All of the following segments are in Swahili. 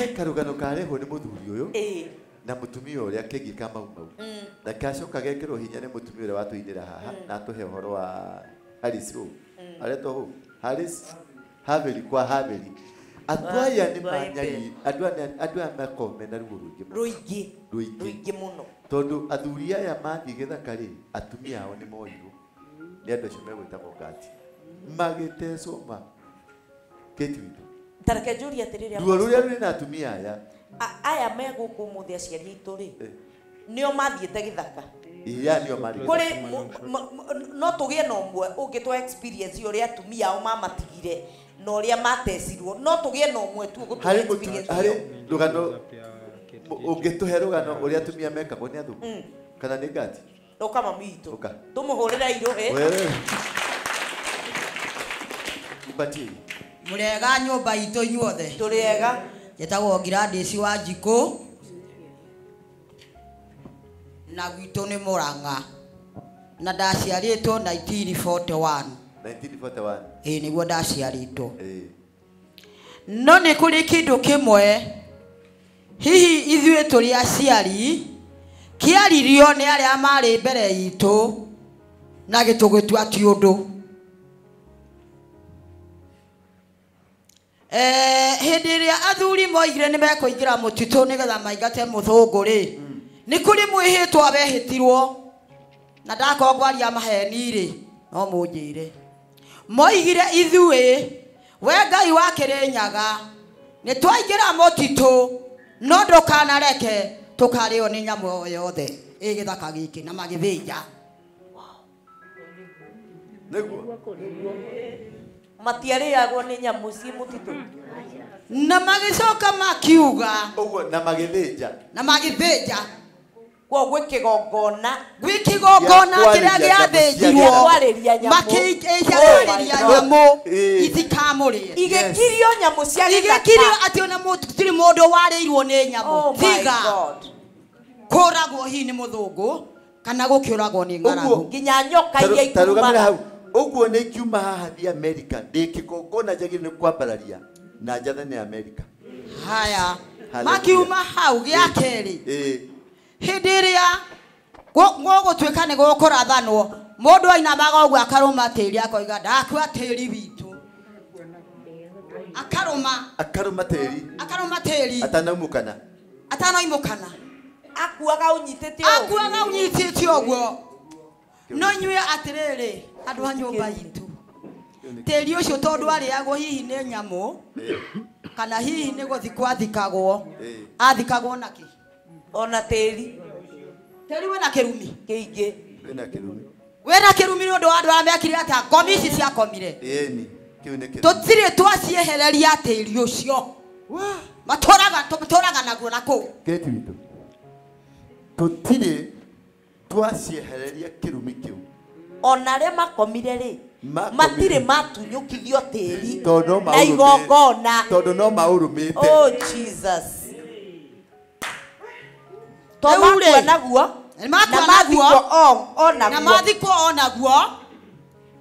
he karugano kareho nĩ mũthuri ũyũ na mũtumia ũrĩa kĩngĩka mau na kacoka gekĩrwo hinya nĩ mũtumia ũrĩa watũinĩra haha na atũhe ũhoro wa Harris Rowe aretwo hũ Harris Haveri kwa Haveri andũ aya nĩ manyari andũ aya makome na ruo rũingĩ mũno tondũ athuri aya mathiĩ gĩthaka rĩ atumia ao nĩ moirwo nĩ andũ acio megwĩtagwo ngati magĩtecwo ma kĩtuitũ tareke njũria atĩrĩrĩ ruo rũrĩa rũrĩ na atumia aya megũkũ mũthĩ aciari aitũ rĩ nĩo mathiĩte gĩthaka nĩo marĩ kũrĩ no tũgĩe na ũmwe ũngĩtwa experience ũrĩa atumia ao mamatigire na ũrĩa matecirwo no tũgĩe na ũmwe tu ũgũtwa experience harĩ rũgano ũngĩtũhe rũgano ũrĩa atumia mekagwo nĩ athũngũ kana nĩ ngati ũka mami witũ tũmũhũrĩre irũhĩ ibatie Murega nyumba itu inyuothe turiega jetagwo Gladys Wanjikũ na gwitũ nĩ Mũrang'a na ndaciarĩtwo 1941 nĩguo ndaciarĩtwo no nĩ kũrĩ kĩndũ kĩmwe hihi ithuĩ tũrĩ aciari kĩaririo nĩ arĩa marĩ mbere itũ na gĩtũgĩtua ti ũndũ hĩndĩ ĩrĩa athuri moigire nĩ mekũingĩra mũtitũ nĩgetha maingate mũthũngũ rĩ nĩ kũrĩ mwĩhĩtwa wehĩtirwo na ndakorwo ngwaria maheni rĩ no mũnjĩre moigire ithuĩ we Ngai wa Kĩrĩnyaga nĩ twaingĩra mũtitũ no ndũkanareke tũkarĩo nĩ nyamũ yothe ĩgĩthaka gĩkĩ na magĩthĩnja nĩguo matiarĩagwo nĩ nyamũ ciĩ mũtitũ na magĩcoka makiuga ũguo na magĩthĩnja kwa gwĩkĩgongona kĩrĩa gĩathĩnjirwo makĩicarĩria nyamũ itikamũrĩe igĩkirio nyamũ cia igĩkirio atĩ ona tũtirĩ mũndũ warĩirwo nĩ nyamũ tiga kũragwo hihi nĩ mũthũngũ kana gũkĩũragwo nĩ ng'aragu nginya nyoka iria ikumaga ũguo nĩ kiuma haha thi America ndĩ kĩgongona njagĩrĩire nĩ kwambararia na njatha nĩ America haya makiuma hau gĩa kerĩ hĩndĩ ĩrĩa gũgũtuĩka nĩ gũkũrathanwo mũndũ ainamaga ũguo akarũma tĩri akoiga ndakua tĩri witũ akarũma tĩri atanaumũkana akuaga ũnyitĩte ũguo no inyuĩ atĩrĩrĩ andũ a nyũmba itũ tĩri ũcio tondũ arĩagwo hihi nĩ nyamũ kana hihi nĩ gũthikwo athikagwo nakĩ ona tĩri wĩna kĩrumi kĩingĩ wĩna kĩrumi nĩ ũndũ wa andũ arĩa mekire atĩa ngomi ici ciakomire tũtirĩ twaciehereria tĩri ũcio matũraga naguo nakũu tũtirĩ twaciehereria kĩrumi kĩu ona arĩa makomire rĩ matirĩ matunyũkithio tĩri na igongona tondũ no maũrũmĩte oh Jesus tũmakua naguo na mathikwo onaguo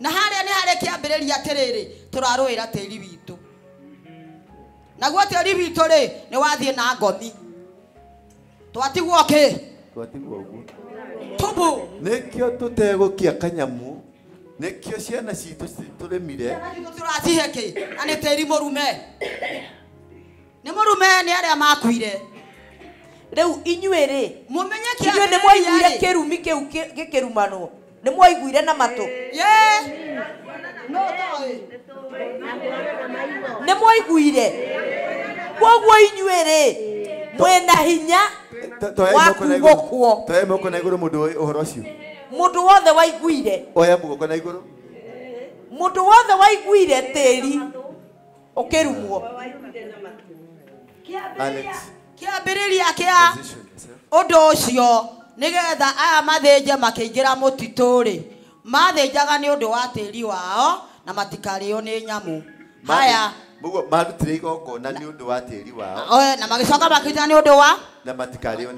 na harĩa nĩ harĩ kĩambĩrĩria atĩrĩrĩ tũrarũĩra tĩri witũ naguo tĩri witũ rĩ nĩ wathiĩ na ngomi twatigwo kĩ tubu nĩkĩo tũtegũkia kanyamũ nĩkĩo ciana citũ tũrĩmire tũracihe kĩ na nĩ tĩri mũrume nĩ arĩa makuire rĩu inyuĩ rĩ mũmenye inyuĩ nĩ mwaiguire kĩrumi kĩu gĩkĩrumanwo nĩ mwaiguire na matũ nĩ mwaiguire koguo inyuĩ rĩ mwĩna hinya wa kugũkwo toe moko na igũrũ mũndũ ũhoro ũcio mũndũ wothe waiguire oya mũgoko na igũrũ mũndũ wothe waiguire tĩri ũkĩrumwo kĩambĩrĩria kĩa ũndũ ũcio nĩgetha aya mathĩnje makĩingĩra mũtitũ rĩ mathĩnjaga nĩ ũndũ wa tĩri wao na matikarĩo nĩ nyamũ haya mũguo marutire igongona nĩ ũndũ wa tĩri wao na magĩcoka makĩruta nĩ ũndũ wa na matikarĩo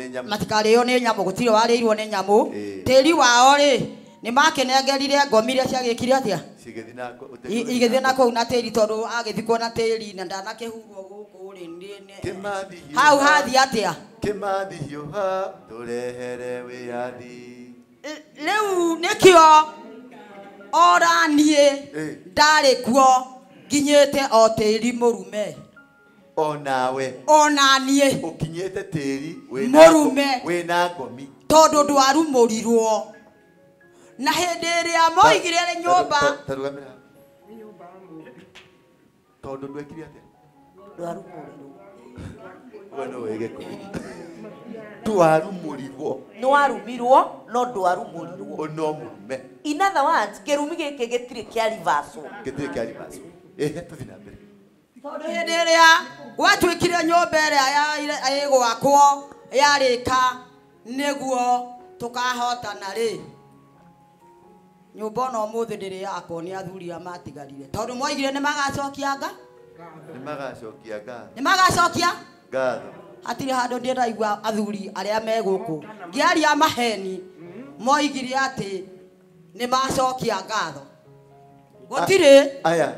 nĩ nyamũ gũtirĩ warĩirwo nĩ nyamũ tĩri wao rĩ nĩ makenengerire ngomi iria ciagĩkire atĩa igĩthiĩ na kũu na tĩri tondũ agĩthikwo na tĩri na ndanakĩhurwo gũkũ hau hathi atia Kimathi hiuha turehere wiathi riu nikio ora nie ndari kuo nginyite o tiri murume onawe ona nie ukinyite tiri murume wina ngomi tondu ndwaru murirwo na hindi iria moigire nyumba tarugamira tondu ndwekire atia ndwaru murirwo Bueno, wege kuri. Twarumurirwo. Nwarumirwo no ndwarumurirwo. Ono murume. In other words, kerumi geke getire kya reverse. Getire kya reverse. Tuthina mbere. Tondu hindi iria gwatwikire nyumba iria igwakwo yarika niguo tukahotana ri. Nyumba no muthi ndiri yakwo ni athuri amatigarire. Tondu moigire ni magacokia nga? Nimagacokia nga. Nimagacokia? Ngatho. Atire handu ndiraigua athuri aria me guku ngiaria maheni moigire ati ni macokia ngatho gutire aya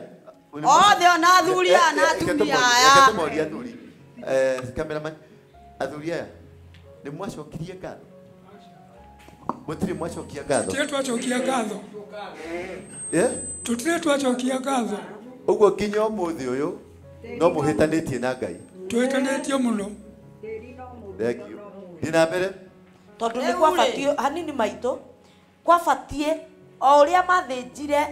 othe ona athuri na atumia aya ketemoria athuri cameraman athuri aya ni mwacokirie ngatho mutire mwacokia ngatho tutire twacokia ngatho tutire twacokia ngatho uguo nginya umuthi uyu no muhitanitie na Ngai tuhitanĩtio mũno thank you dina mbere tondu ni kwabatio hanini maito kwabatie o uria mathinjire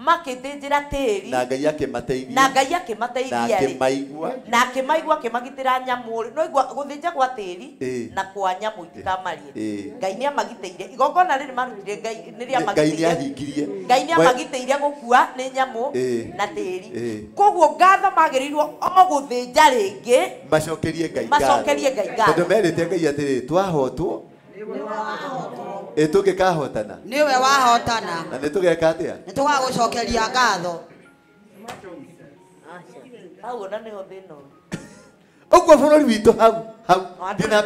makithĩnjĩra tĩri na Ngai akimateithia na Ngai akimateithia na akimaigua na akimaigua akimagitĩra nyamũ no igua gũthĩnja kwa tĩri na kwa nyamũ itikamarie Ngai nĩ amagitĩire igongona rĩrĩ marutire Ngai nĩ amagitĩire Ngai nĩ amagitĩire gũkua nĩ nyamũ na tĩri koguo ngatho magĩrĩirwo o gũthĩnja rĩngĩ macokerie Ngai ngatho tondũ merĩte Ngai atĩrĩ twahotwo tũngĩkahotana niwe wahotana na nĩtũgeka atĩa nĩtũgagũcokeria ngatho hau ona nĩho thĩna ũguo bũrũri witũ hau dina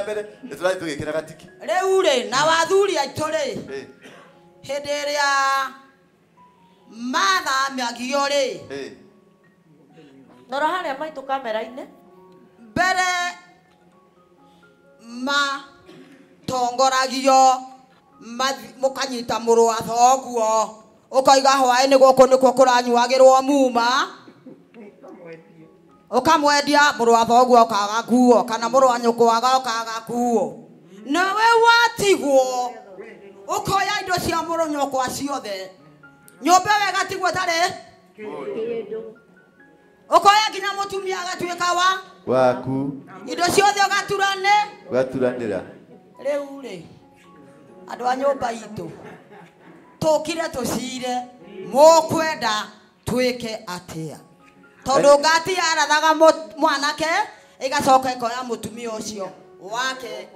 mbere nĩtũrathiĩ tũgĩkĩra gatiki rĩu rĩ na wathuri aitũ rĩ hĩndĩ ĩrĩa mathamagio rĩ nora harĩa maitũ kamera-inĩ mbere tongoragio mukanyita mũrũ wa thoguo ukaiga hwaĩ-inĩ gũkũ nĩkuo kũranyuagĩrwo muma ukamwendia mũrũ wa thoguo ũkaga kuo kana mũrũ wa nyũkwa ũkaga kuo nawe watigwo ukoya indo cia mũrũ nyũkwa ciothe nyũmba wegatigwo tarĩ ukoya nginya mũtumia agatuĩka waku indo ciothe ũgaturanĩra rĩu rĩ andũ a nyũmba itũ tũkire tũcire mũkwenda twĩke atĩa tondũ ngati yarathaga mwanake ĩgacoka ĩkoya mũtumia ũcio wake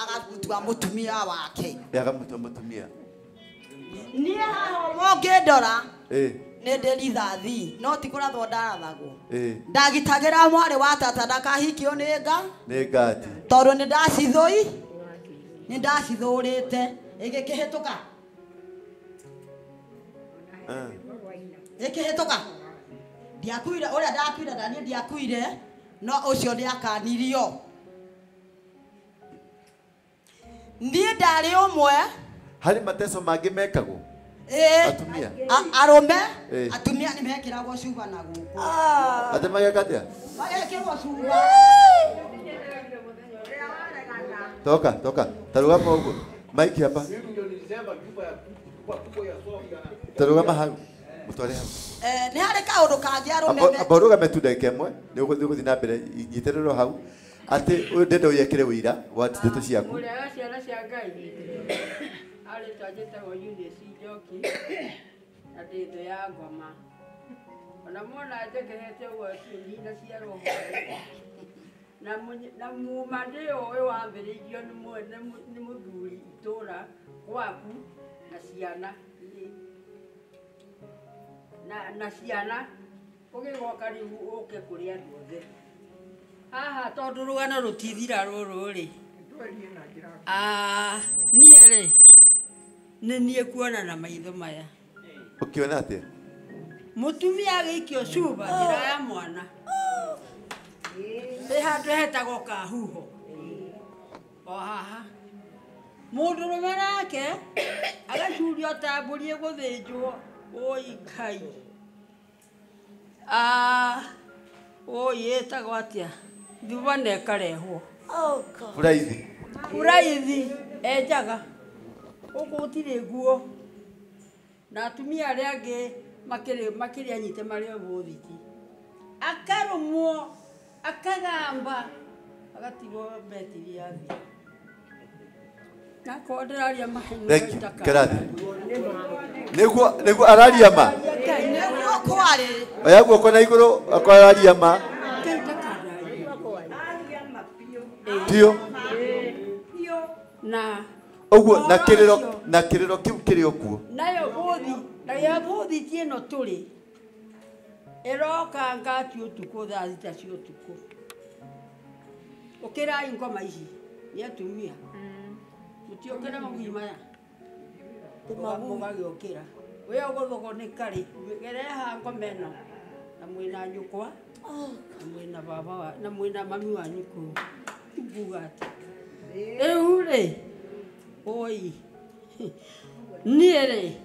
agatua mũtumia wake agamutua mũtumia niĩ haha mũngĩndora nĩ ndĩ rithathi no ti kũrathwo ndarathagwo ndagitagĩra mwarĩ wa tata ndakahikio nĩ ngati tondũ nĩ ndacithũrĩte ĩgĩkĩhĩtũka ĩkĩhĩtũka ndiakuire ũrĩa ndakuire ndaniĩ ndiakuire no ũcio nĩakanirio niĩ ndarĩ ũmwe harĩ mateso mangĩ mekagwo atumia arũme atumia nĩ mekĩragwo cuba na gũkũ atĩ mageka atĩa magekĩrwo cuba toka tarugama ũguo maiki hapa tarugama hau mũtware hau nĩ harĩ kaũndũ kangĩ arũme amba ũrũgame tu ndagĩka ĩmwe nĩũgũthiĩ na mbere nyitĩrĩrwo hau atĩ ndenda ũyekĩre ũira wa ndeto ciaku ũrĩa ciana cia Ngai arĩ twanjĩtagwo Eunice Njoki na ndĩ thũ ya ngoma ona mwana njekehete ũguo ciũnyi na ciarwo na muma ndĩ ũĩ wambĩrĩirio nĩ mũthuri itũũra gwaku na ciana na ciana ũgĩgoka rĩu ũke kũrĩ andũ othe haha tondũ rũgano rũtithira rũrũ rĩ niĩ rĩ nĩ niĩ kuona na maitho maya ũkĩona atĩa mũtumia agĩikio cuba njĩra ya mwana handu hetagwo Kahuho o haha mundurume nake agacurio tamburie guthinjwo oi Ngai oi etagwo atia thuba nekarehwo buraithi enjaga guku gutiri nguo na atumia aria angi makiri anyite mario buthiti akarumwo akagamba agatigwo betiri yathi na koderaria mahenu Kerathi niguo araria ma niguo kwari oya guoko na iguru akwararia ma tio na oguo na kiriro kiu kiri okuo nayo bothi na ya bothi tieno turi eroka ngati utuko thaa thita cia utuko ukirai ngoma ici ni atumia mutiokera magima ya mugagiokira we ogothogo ni kari gereha ngoma eno na mwina nyukwa na mwina baba na mwina mami wa nyuku bugati ure oi niere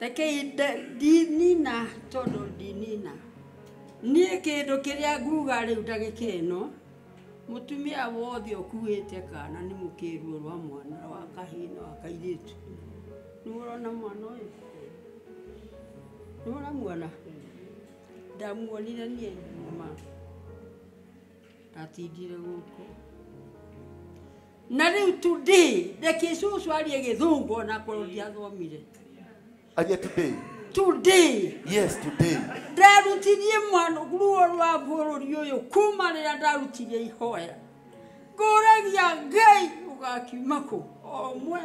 take dinina todo dinina nie kindu kiria nguga riu ndagika ino mutumia wothe okuite kana ni mukiru rwa mwana wa kahina wa kairitu nurona mwana uyu nurona mwana ndamuonire nie mama atindire guko na riu today ndeke cucu arie githungu na kurudia thomire aria today yes today ndarutirie mwana ruo rwa bururi uyu kuma rira ndarutirie ihoya nguragia Ngai ugakiumako omwe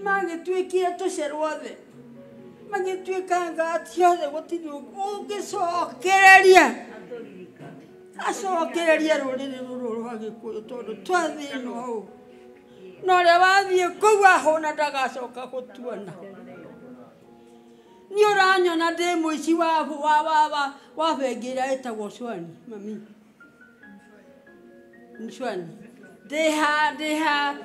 magitwikire tucerwothe magitwika ngati yothe gutiri ungicokereria acokereria ruriri ruru rwa Gikuyu tondu twathino u no ria wathie kuu ahona ndagacoka gutuona ni uranyona ndi muici wa bengira etagwo Shwani mami Shwani deha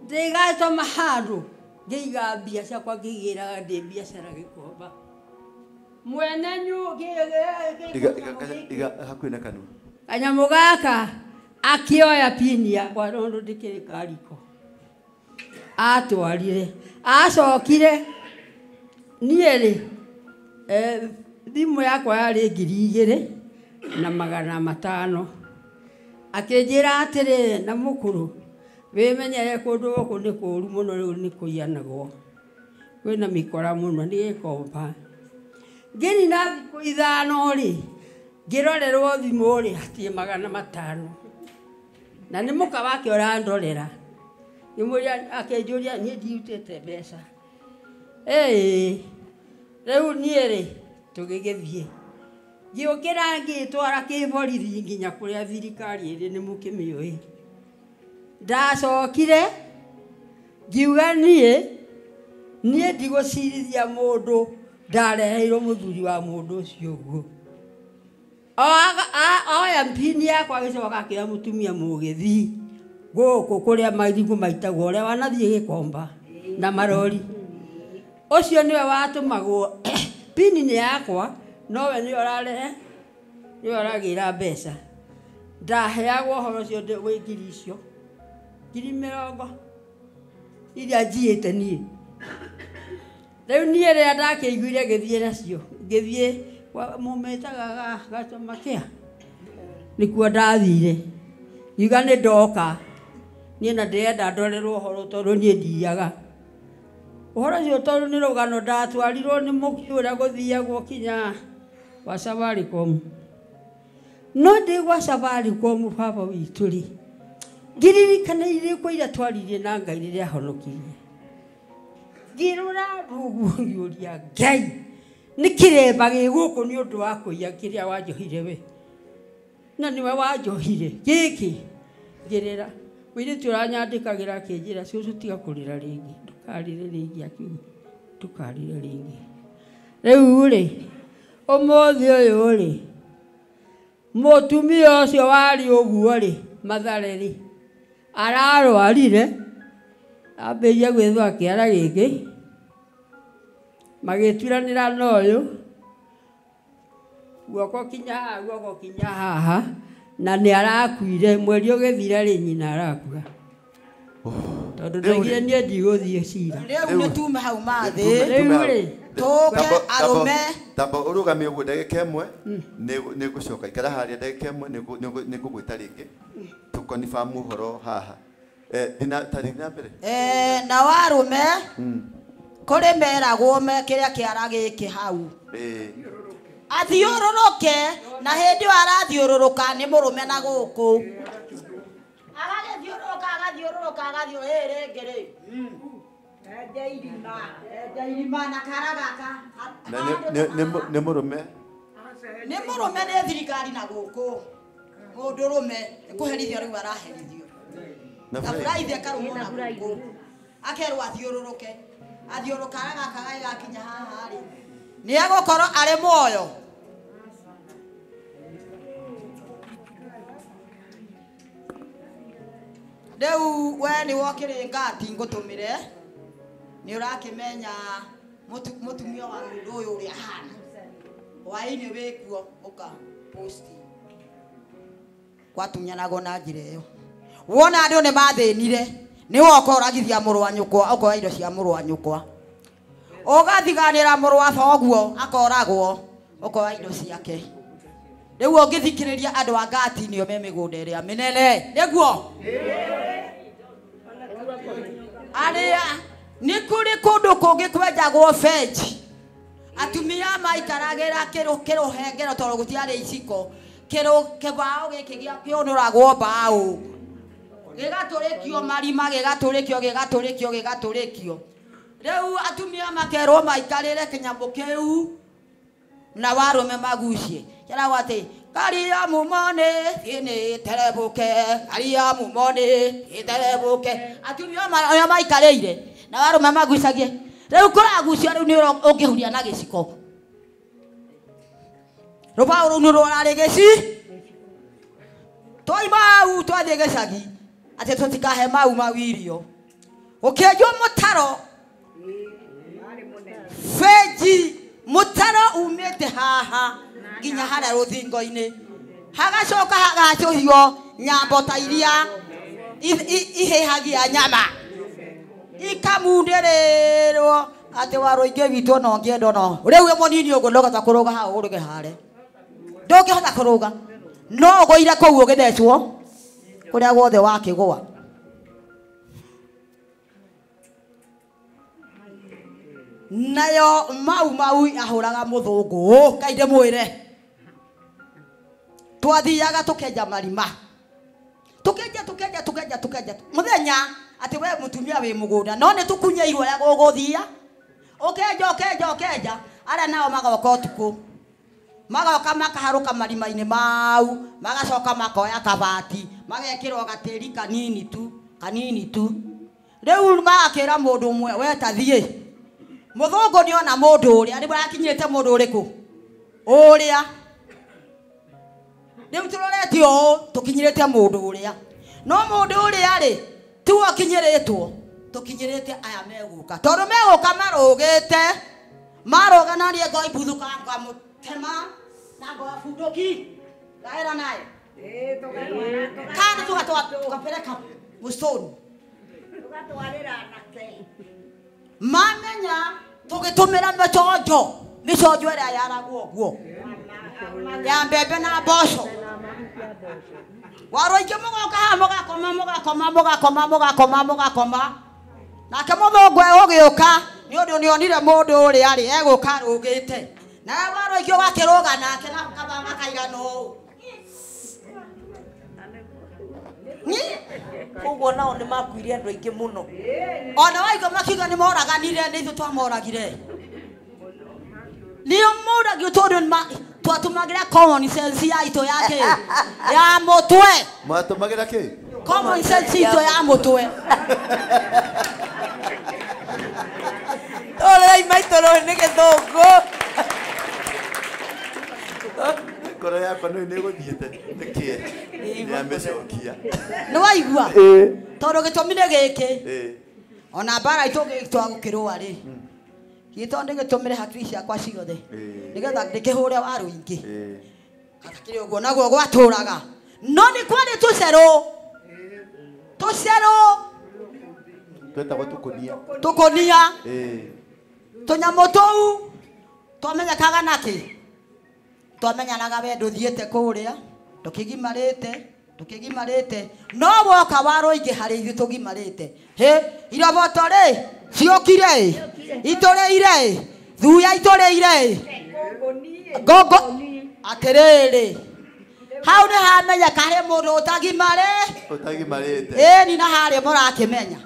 gato mahandu ngiiga mbia ciakwa ngigiraga ndi biacara Gikomba mwene iga hakuina kanu kanyamu gaka akioya pini yakwa tondu ndikiri kariko atwarire acokire nieri thimu yakwa yari 2,000 na 500 akinjira atiri na mukuru wimenyere kundu guku ni kuru muno riu ni kuianagwo kwina mikora muno ni Gikomba ngiri na thiku 5 ri ngirorerwo thimu ri hatie 500 na ni muka wake urandorera nimuria akenjuria ni ndiutete mbeca riu nieri tugigithie ngiukira ngitwara kiborithi nginya kuria thirikari iri ni mukimioi ndacokire ngiuga nie ndigocirithia mundu ndareheirwo muthuri wa mundu ucio guo oya mpini yakwa agicoka akira mutumia mugithi guku kuria maithigu maitagwo uria wanathie Gikomba na marori ucio niwe watumagwo pini ni yakwa nowe niwe urarehe niwe uragira mbeca ndaheagwo horo cio ndi wi 1,000 icio 70 iria njiite nie riu nie ria ndakiiguire githie nacio ngithie mumetaga gatomakia nikuo ndathire iga ni ndoka nie na ndenda ndorerwo horo tondu nie ndiaga uhoro ucio tondu ni rugano ndatwarirwo ni muki uria guthiagwo kinya wa Safaricom no ndi gwa Safaricom baba witu ri ngiririkana irikwo ira twaririe na Ngai riria honokirie ngirura rugu ngiuria Ngai ni kiremba giguku ni undu wa kuiya kiria wanjohire we na niwe wanjohire giki ngirira wiri turanyandikagira kinjira cucu tiga kurira ringi ndukarire ringi akiuga ndukarire ringi riu ri umuthi uyu ri Mũtumia ũcio warĩ ũguo rĩ Mathare rĩ ararwarire ambĩrĩria gwĩthũa kĩara gĩkĩ magĩturanĩra na ũyũ guoko kinya haha na nĩ arakuire mweri ũgĩthira rĩ nyina arakua tondũ ndaigire niĩ ndigũthiĩ cira rĩu nĩ tume hau mathĩ rĩu rĩ tũke arũme tamba ũrũgame ũguo ndagĩka ĩmwe nĩ gũcoka ikara harĩa ndagĩka ĩmwe nĩ ngũgwĩta rĩngĩ tũkonifamu ũhoro haha tarĩki na mbere na warũme kũrĩ meragwo kĩrĩa kĩara gĩkĩ hau athiũrũrũke na hĩndĩ ĩyo arathiũrũrũka nĩ mũrũme na gũkũ agathiũrũrũka rĩngĩ rĩ enja irima na kara gaka nĩ mũrũme nĩ thirikari na gũkũ mũndũrũme kũherithio rĩu araherithio na buraithia karũmwo na gũkũ akerwo athiũrũrũka gaka gakinya haha rĩ nĩ agũkorwo arĩ muoyo rĩu we nĩ wokĩrĩ ngati ngũtũmĩre nĩ ũrakĩmenya mũtumia wa mũndũ ũyũ ũrĩa ahana hwaĩ-inĩ wĩkuo ũka posti gwatunyanago na njĩra ĩyo wona andũ nĩ mathĩnire nĩ woka ũragithia mũrũ wa nyũkwa ũkoya indo cia mũrũ wa nyũkwa ũgathiganĩra mũrũ wa thoguo akoragwo ũkoya indo ciake rĩu ũngĩthikĩrĩria andũ a ngati nĩo me mĩgũnda ĩrĩa mĩnene nĩguo arĩa nĩ kũrĩ kũndũ kũngĩ kwenjagwo benji atumia maikaragĩra kĩrũhengero tondũ gũtiarĩ iciko kĩbaũ gĩkĩ kĩũnũragwo mbaũ gĩgatũrĩkio marima gĩgatũrĩkio rĩu atumia makerwo maikarĩre kĩnyamũ kĩu na warũme magucie keragwo atĩ karia mumone ĩnĩ terebũke karia mumone ĩterebũke atumia arĩa maikarĩire na warũme magucagie rĩu kũragucio rĩu nĩ ũngĩhuria na gĩciko rũbaũ rũu nĩ rũrarĩ gĩci twaimau twathiĩ gĩcagi atĩ tũtikahe mau irio ũkĩenjwo mũtaro benji mũtaro umĩte haha nginya harĩa rũthingo-inĩ hagacoka hagacũhio nyambo ta iria ihĩhagia nyama ikamundĩrĩrwo atĩ warũingĩ witũ no ngĩenda no rĩu wĩ mũnini ũguo ndũngĩhota kũrũga haha ũrũge hare ndũngĩhota kũrũga no ũgũire kũu ũgĩthecwo kũrĩa guothe wakĩgũa nayo mau ahũraga mũthũngũ kainde mwĩre twathiaga tũkenja marima tũkenja mũthenya atĩ we mũtumia wĩ mũgũnda no nĩ tũkunyeirwo ya gũgũthia ũkenja arĩa nao magoka ũtukũ magoka makaharũka marima-inĩ mau magacoka makoya kabati magekĩrwo gatĩri kanini tu rĩu magakĩra mũndũ ũmwe we ta thiĩ mũthũngũ nĩ ona mũndũ ũrĩa nĩ mũrakinyĩte mũndũ ũrĩkũ ũrĩa rĩu tũrorete ũũ tũkinyĩrĩte mũndũ ũrĩa no mũndũ ũrĩa rĩ tiwe ũkinyĩrĩtwo tũkinyĩrĩte aya megũka tondũ megũka marũgĩte marũgana niĩ ngoimbuthuka ngamũtema na ngwabunduki gaera naye kana tukapeleka mustoni tukatwarĩra nake mamenya tũgĩtũmĩra mĩconjo ĩrĩa yaragwo ũguo ya mbembe na mboco warũingĩ mũgoka haha mũgakoma nake mũthũngũ ũgĩũka nĩ ũndũ nĩonire mũndũ ũrĩa rĩ egũka arũgĩte nawe warũingĩ ũgakĩrũga nake na kaba makaigana ũũ ũguo nao nĩ makuire andũ aingĩ mũno ona waigua makiuga nĩ moraganire nĩ ithuĩ twamoragire nĩo moragio tondũ twatũmagĩra common sense yaitũ yake ya mũtwe mwatũmagĩra kĩ common sense itũ ya mũtwe tũrĩra imaitũ rũĩ nĩ gĩthũngũ Ngoro yakwa no nĩgũthiĩte nĩkĩ nĩamecokia nĩ waigua tondũ gĩtũmire gĩkĩ ona mbara itũ gĩtwagũkĩrũa rĩ gĩtũ gĩtũmire hakiri ciakwa ciothe nĩgetha ndĩkĩhũre waru ingĩ katakĩrĩ ũguo naguo gwatũraga no nĩ kwarĩ tũcerũ twetagwo tũkũnia tũnyamũ tũu twamenyekaga nakĩ twamenyanaga we ndũthiĩte kũrĩa tũkĩgimarĩte no woka warũingĩ harĩ ithuĩ tũgimarĩte iroboto rĩ ciũkire itũrĩire thuya itũrĩire gogo atĩrĩrĩ hau nĩ hamenyeka harĩ mũndũ ũtagimarĩte ni na harĩa mũrakĩmenya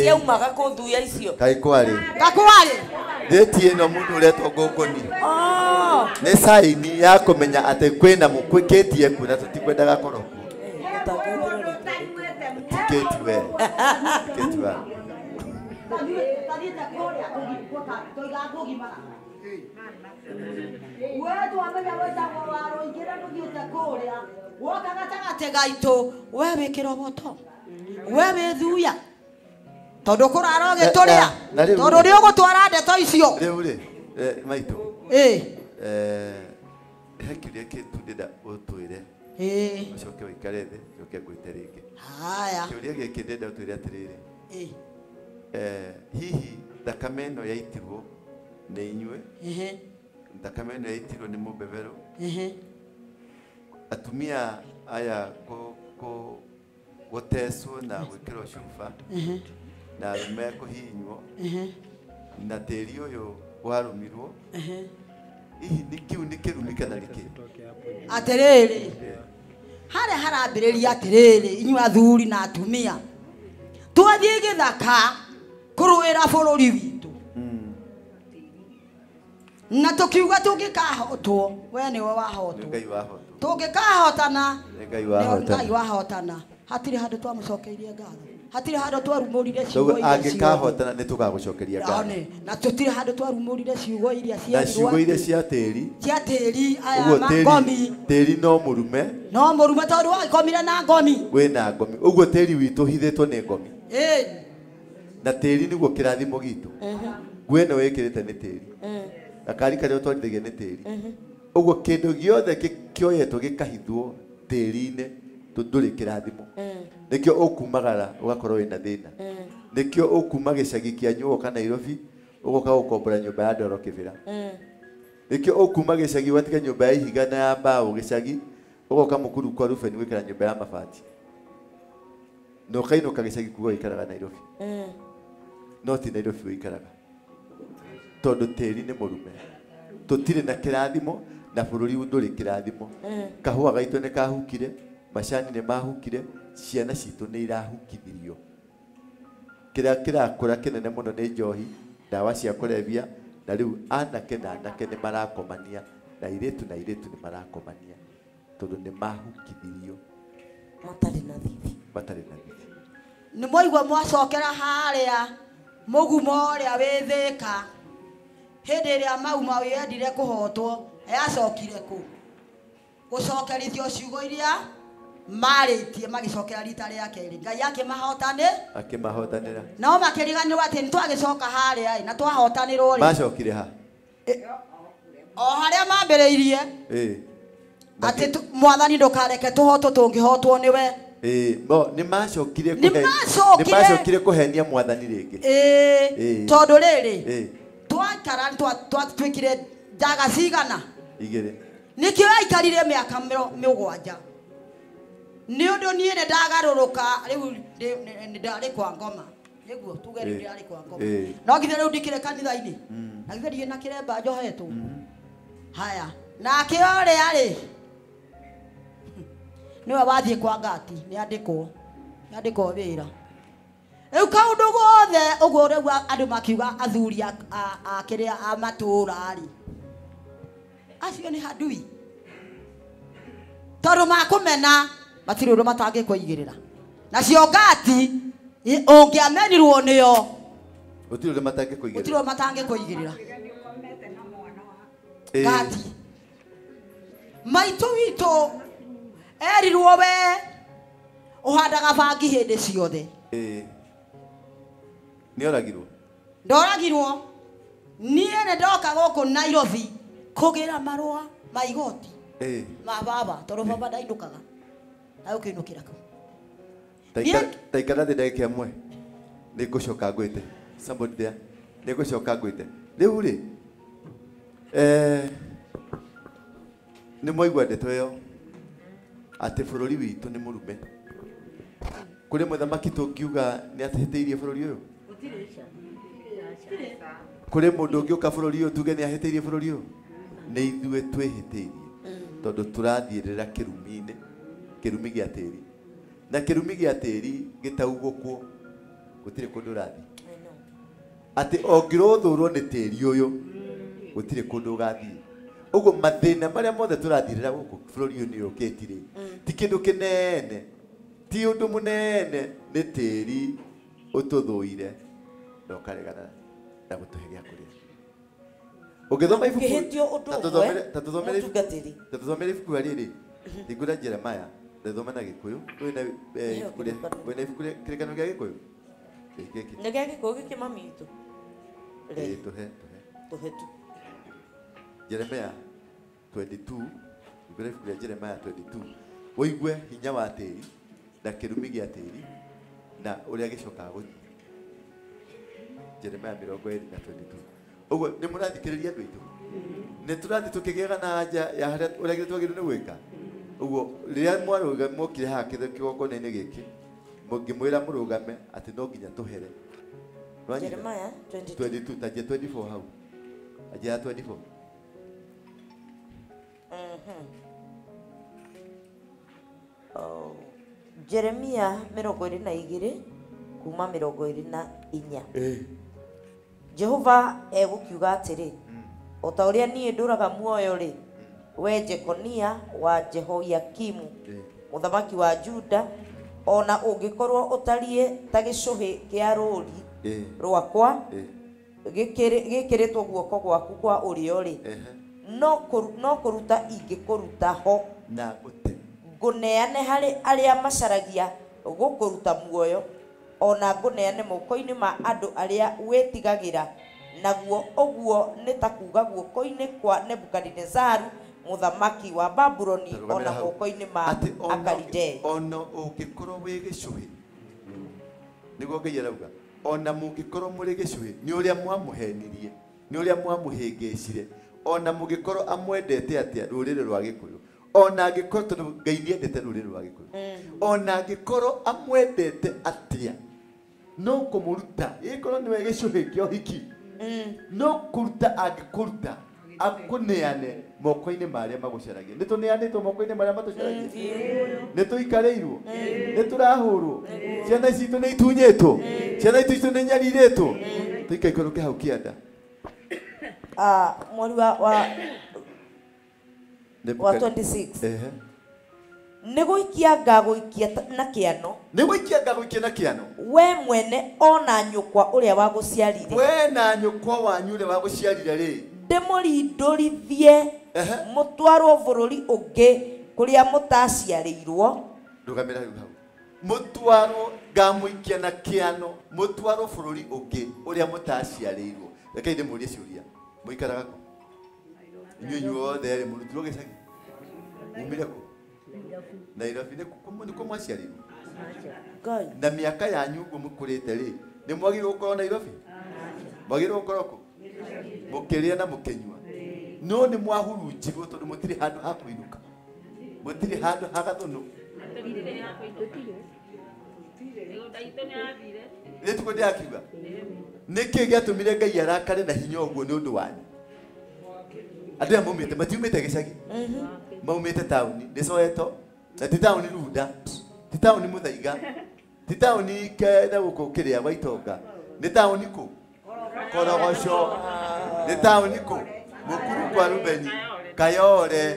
ciaumaga kũ thuya icio gakwarĩ thĩti ĩno mũndũ ũretwo ngũngũni nĩ saini ya kũmenya atĩ kwĩna mũkwĩkĩtie kuo na tũtikwendaga korwo kuo tikĩti we woka gatagatĩ gaitũ we wĩ kĩroboto we wĩ thuya tondũ kũrara ũgĩtũrĩa tondũ nĩ ũgũtwara ndeto icio rĩu rĩ maitũ he kĩũria kĩtu ndĩrenda ũtwĩre ũcoke ũikare thĩ ũcoke ngwĩte rĩngĩ kĩũria gĩkĩ ndĩrenda ũtwĩre atĩrĩrĩ hihi thakame ĩno yaitirwo nĩ inyuĩ thakame ĩno yaitirwo nĩ mũbeberũ atumia aya gũtecwo na gwĩkĩrwo cuba na arũme kũhihinywo na tĩri ũyũ warũmirwo hihi kĩu nĩ kĩrumi kana nĩ kĩ atĩrĩrĩ harĩa harambĩrĩria atĩrĩrĩ inyuĩ athuri na atumia twathiĩ gĩthaka kũrũĩra bũrũri witũ na tũkiuga tũngĩkahotwo we nĩwe wahotwo tũngĩkahotana Ngai wahotana hatirĩ handũ twamũcokeirie ngatho hatirĩ handũ twarumũrire ciugo iria angĩkahotana nĩ tũgagũcokeria ngatho na tũtirĩ handũ twarumũrire ciugo iria na ciugo iria cia tĩri aya ngomi tĩri no mũrume tondũ wagĩkomire na ngomi wĩna ngomi ũguo tĩri witũ hithĩtwo nĩ ngomi na tĩri nĩguo kĩrathimo gitũ nguo ĩno wĩkĩrĩte nĩ tĩri gakari karĩa ũtwarithagia nĩ tĩri ũguo kĩndũ gĩothe kĩoyetwo gĩkahithwo tĩri-inĩ ndũrĩ kĩrathimo nĩkĩo ũkumagara ũgakorwo wĩna thĩna nĩkĩo ũkuma gĩcagi kĩanyu ũgoka Nairobi ũgoka gũkombora nyũmba ya ndoro kĩbĩra nĩkĩo ũkuma gĩcagi ũgatiga nyũmba ya ihiga na ya mbaũ gĩcagi ũgoka mũkuru kwa Rubeni gwĩkĩra nyũmba ya mabati na ũkainũka gĩcagi kuga ũikaraga Nairobi no ti Nairobi ũikaraga tondũ tĩri nĩ mũrume tũtirĩ na kĩrathimo na bũrũri ndũrĩ kĩrathimo kahũa gaitũ nĩ kahukire macani nĩ mahukire ciana citũ nĩ irahukithirio kĩrĩa kĩrakũra kĩnene mũno nĩ njohi ndawa cia kũrebia na rĩu anake na anake nĩ marakomania na airĩtu nĩ marakomania tondũ nĩ mahukithirio matarĩ na thithi nĩ mwaigua mwacokera harĩa mũgumo ũrĩa wĩ Thĩka hĩndĩ ĩrĩa mauma wĩendire kũhotwo yacokire kũ gũcokerithio ciugo iria marĩtie magĩcokera rita rĩa kerĩ Ngai akĩmahotanĩra nao makĩriganĩrwo atĩ nĩ twagĩcoka harĩa na twahotanĩrwo rĩ macokire ha o harĩa mambĩrĩirie atĩ mwathani ndũkareke tũhotwo tũngĩhotwo nĩwe nĩ macokire kũhenia mwathani rĩngĩ tondũ rĩrĩ twakara twĩkire njaga cigana igĩrĩ nĩkĩo aikarire mĩaka 7 nĩ ũndũ niĩ nĩ ndagarũrũka rĩu ndarĩ kwa ngoma nĩguo tuge rĩu ndarĩ kwa ngoma no ngithe rĩu ndikĩre kanitha-inĩ na ngithe ndiĩ na kĩremba njohetwo haya nake ũrĩa rĩ nĩwe wathiĩ kwa ngati nĩandĩkwo wĩra rĩu kaũndũ gothe ũguo rĩu andũ makiuga athuri a kĩrĩa a matũũra rĩ acio nĩ handui tondũ makũmena matirĩ ũndũ matangĩkũigĩrĩra nacio ngati ũngĩamenirwo nĩo gũtirĩ ũndũ matangĩkũigĩrĩra ngati maitũ witũ erirwo we ũhandaga bangi hĩndĩ ciothe. Nĩ oragirwo? Ndoragirwo. Niĩ nĩ ndoka gũkũ Nairobi kũgĩra marũa ma igoti ma baba tondũ baba ndainũkaga na ũkĩinũkĩra kũ. Taikara thĩ ndagĩka ĩmwe nĩ ngũcoka ngwĩte. Somebody there nĩ ngũcoka ngwĩte. Rĩu rĩ nĩ mwaigua ndeto ĩyo atĩ bũrũri witũ nĩ mũrume. Kũrĩ mũthamaki tũngiuga nĩ atĩhĩtĩirie bũrũri ũyũ? Kũrĩ mũndũ ũngĩũka bũrũri ũyũ tuge nĩ ahĩtĩirie bũrũri ũyũ? Nĩ ithuĩ twĩhĩtĩirie tondũ tũrathiĩrĩra kĩrumi-inĩ, kĩrumi gĩa tĩri. Na kĩrumi gĩa tĩri gĩtaugũkwo gũtirĩ kũndũ ũrathiĩ. Atĩ ũngĩrũthũrwo nĩ tĩri ũyũ gũtirĩ kũndũ ũgathiĩ. Ũguo mathĩna marĩa mothe tũrathiĩrĩra gũkũ bũrũri ũyũ nĩ ũkĩtire. Ti kĩndũ kĩnene, ti ũndũ mũnene, nĩ tĩri ũtũthũire na ũkaregana na gũtũhe gĩa kũrĩa. Ũngĩthoma ibuku ta tũthomere ibuku rĩrĩ hingũra Jeremaya ndĩthoma na Gĩkũyũ. Wĩna ibuku kĩrĩkanĩro gĩa Gĩkũyũ? Nĩ gĩa Gĩkũyũ gĩkĩ mami witũ? Tũhe tu. Jeremaya 22, hingũra ibuku rĩa Jeremaya 22. Ũigue hinya wa tĩri na kĩrumi gĩa tĩri na ũrĩa gĩcokaga gũthiĩ. Jeremaya 20 na 22. Ũguo nĩ mũrathikĩrĩria andũ aitũ? Nĩ tũrathiĩ tũkĩgĩaga na anja ya ũrĩa twagĩrĩirwo nĩ gwĩka. Ũguo rĩrĩa mwarũgama mokire haha kĩgongona-inĩ gĩkĩ ngĩmwĩra mũrũgame atĩ no nginya tũhere. Jeremaya 22 tanjia 24 hau. Anjia 24. Jeremia 22 kuma 24. Jehova egũkiuga atĩrĩ, o ta ũrĩa niĩ ndũraga muoyo rĩ, we Jekonia wa Jehoiakimu mũthamaki wa Juda, ona ũngĩkorwo ũtariĩ ta gĩcũhĩ kĩa rũũri rwakwa gĩkĩrĩtwo guoko gwaku kwa ũrĩo rĩ, no kũruta ingĩkũruta ho na ngũneane harĩ arĩa macaragia gũkũruta muoyo, ona ngũneane moko-inĩ ma andũ arĩa wĩtigagĩra naguo. Ũguo nĩ ta kuuga guoko-inĩ kwa Nebukadinezaru mũthamaki wa Babuloni, ona moko-inĩ ma Akalidei. Ona ũngĩkorwo wĩ gĩcũhĩ, nĩguo Ngai arauga, ona mũngĩkorwo mũrĩ gĩcũhĩ, nĩ ũrĩa mwamũhenirie, nĩ ũrĩa mwamũhĩngĩcire, ona mũngĩkorwo amwendete atĩa rũrĩrĩ rwa Gĩkũyũ, ona angĩkorwo tondũ Ngai nĩendete rũrĩrĩ rwa Gĩkũyũ, ona angĩkorwo amwendete atĩa, no kũmũruta. Ĩkorwo nĩwe gĩcũhĩ kĩa ũhiki, no kũruta angĩkũruta akũneane moko-inĩ marĩa magũcaragia. Nĩ tũneanĩtwo moko-inĩ marĩa matũcaragia? Nĩ tũikarĩirwo? Nĩ tũrahũrwo? Ciana citũ nĩ itunyĩtwo? Ciana citũ nĩ nyarirĩtwo? Tũikaikũrũke hau kĩanda. Mweri wa 26. Nĩ gũikia ngagũikia na kĩano. Nĩ gũikia ngagũikia na kĩano. We mwene ona nyũkwa ũrĩa wagũciarire. We na nyũkwa wanyu ũrĩa wagũciarire rĩ. Ndĩmũrindũrithie mũtwarwo bũrũri ũngĩ kũrĩa mũtaciarĩirwo. Rũgamĩra rĩu hau. Mũtwarwo ngamũikia na kĩano, mũtwarwo bũrũri ũngĩ ũrĩa mũtaciarĩirwo. Reke ndĩmũrie ciũria. Mũikaraga kũ? Inyuĩ inyuothe rĩ mũrutirwo gĩcagi? Mumire kũ? Nairobi. Nĩkuo mwaciarirwo? Na mĩaka yanyu ũguo mũkũrĩte rĩ, nĩ mwagĩrĩirwo gũkorwo Nairobi? Mwagĩrĩirwo gũkorwo kũ? Mũkĩrĩa na mũkĩnyua. No nĩ mwahurunjirwo tondũ mũtirĩ handũ ha kũinũka, mũtirĩ handũ ha gathũnũ. Nĩ tuko ndĩrakiuga nĩkĩ gĩatũmire Ngai arakare na hinya ũguo nĩ ũndũ wanyu? Andũ aya maumĩte, matiumĩte gĩcagi, maumĩte taũni. Nĩ Soweto, na ti taũni Runda, ti taũni Mũthaiga, ti taũni kenda gũkũ kĩrĩa Waitonga, nĩ taũni kũ? Korogoco. Nĩ taũni kũ? Mũkuru kwa Rubeni, Kayore,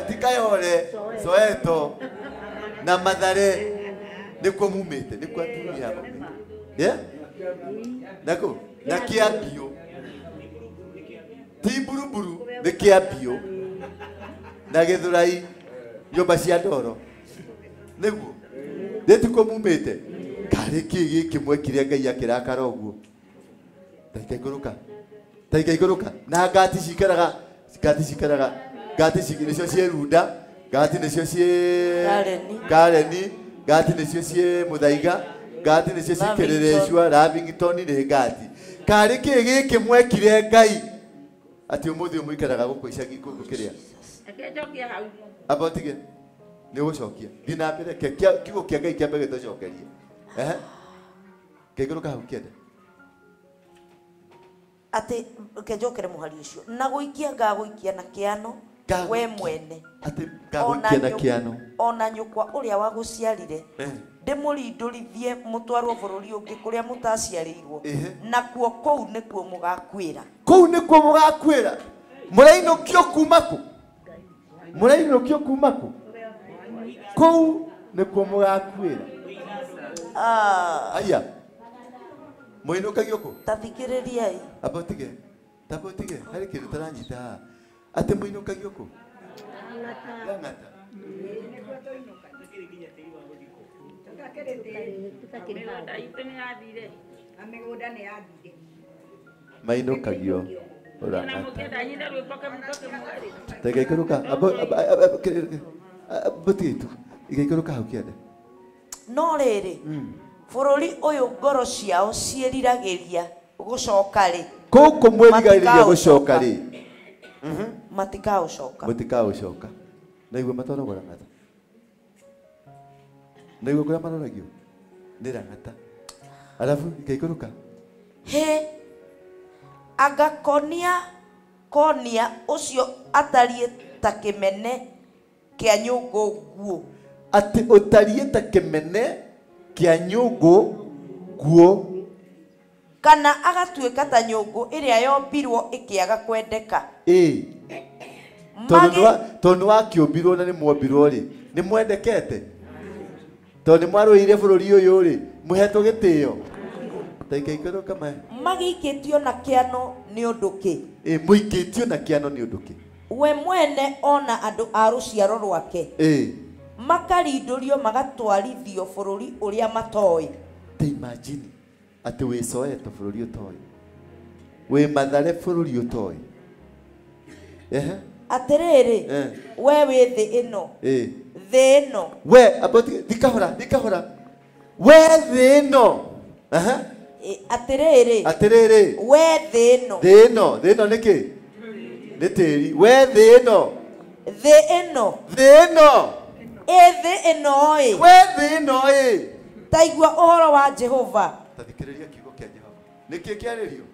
ti Kayore, Soweto na Mathare. Nĩkuo mumĩte, nĩkuo atumia maumĩte. Nakũ? Na Kĩambiũ. Ti Buruburu, nĩ Kĩambiũ. na Githurai nyumba cia ndoro niguo ndetiko mumite kari kigi kimwe kiria Ngai akirakara uguo taika iguruka na ngati cikaraga ngati nicio cie Runda ngati nicio cie Kareni ngati nicio cie Muthaiga ngati nicio cikerereshwa Lavington ni ngati kari kigi kimwe kire Ngai ati umuthi umuikaraga guku icagi guku kiria akejokia hau abotige ni gucokia dina mbere kigo kia Ngai kia mbere gitocokerie keguru hau kiende ati kejokere muhari ucio na guikia ngaguikia na kiano we mwene ati ngaguikia na kiano ona nyukwa uria wa guciarire ndimurindurithie mutwarwo bururi ungi kuria mutaciarirwo na kuo kou nikuo mugakwira murainukio kumaku kou nikuo mugakwira aya muinukagio ku tathikiririai abotige hari kindu taranyita ati muinukagio ku ngata mainukagio tegekeruka abotitu igekeruka hau kiende no riri bururi uyu ngoro ciao ciiriragiria gucoka ri kuku mwirigariria gucoka ri matikaũcoka naigua matorogora ng'ata naigua kuria maroragio nira ng'ata alafu ikaikũrũka he agakonia ucio atariĩ ta kĩmene kĩa nyũngũ nguo ati utariĩ ta kĩmene kĩa nyũngũ nguo kana agatuĩka ta nyũngũ ĩrĩa yombirwo ĩkĩaga kwendeka tondu wakĩũmbirwo na nĩ mwombirwo rĩ nĩ mwendekete tondu nĩ mwarũĩire bũrũri ũyũ rĩ mũhetwo gĩtĩo taikaikũrũka magĩikĩtio na kĩano nĩ ũndũ kĩ mũikĩtio na kĩano nĩ ũndũ kĩ we mwene ona andũ a rũciaro rwake makarindũrio magatwarithio bũrũri ũrĩa matoĩ te imagine atĩ wĩcoete bũrũri ũtoĩ wĩ mathare bũrũri ũtoĩ atĩrĩrĩ we wĩ thĩ ĩno we thikahora we thĩ ĩno atĩrĩrĩ we thĩ ĩno nĩkĩ nĩ tĩri we thĩ ĩno thĩ ĩno we thĩ ĩno taigua ũhoro wa Jehova tathikĩrĩria kiugo kĩa Jehova nĩkĩ kĩarĩrio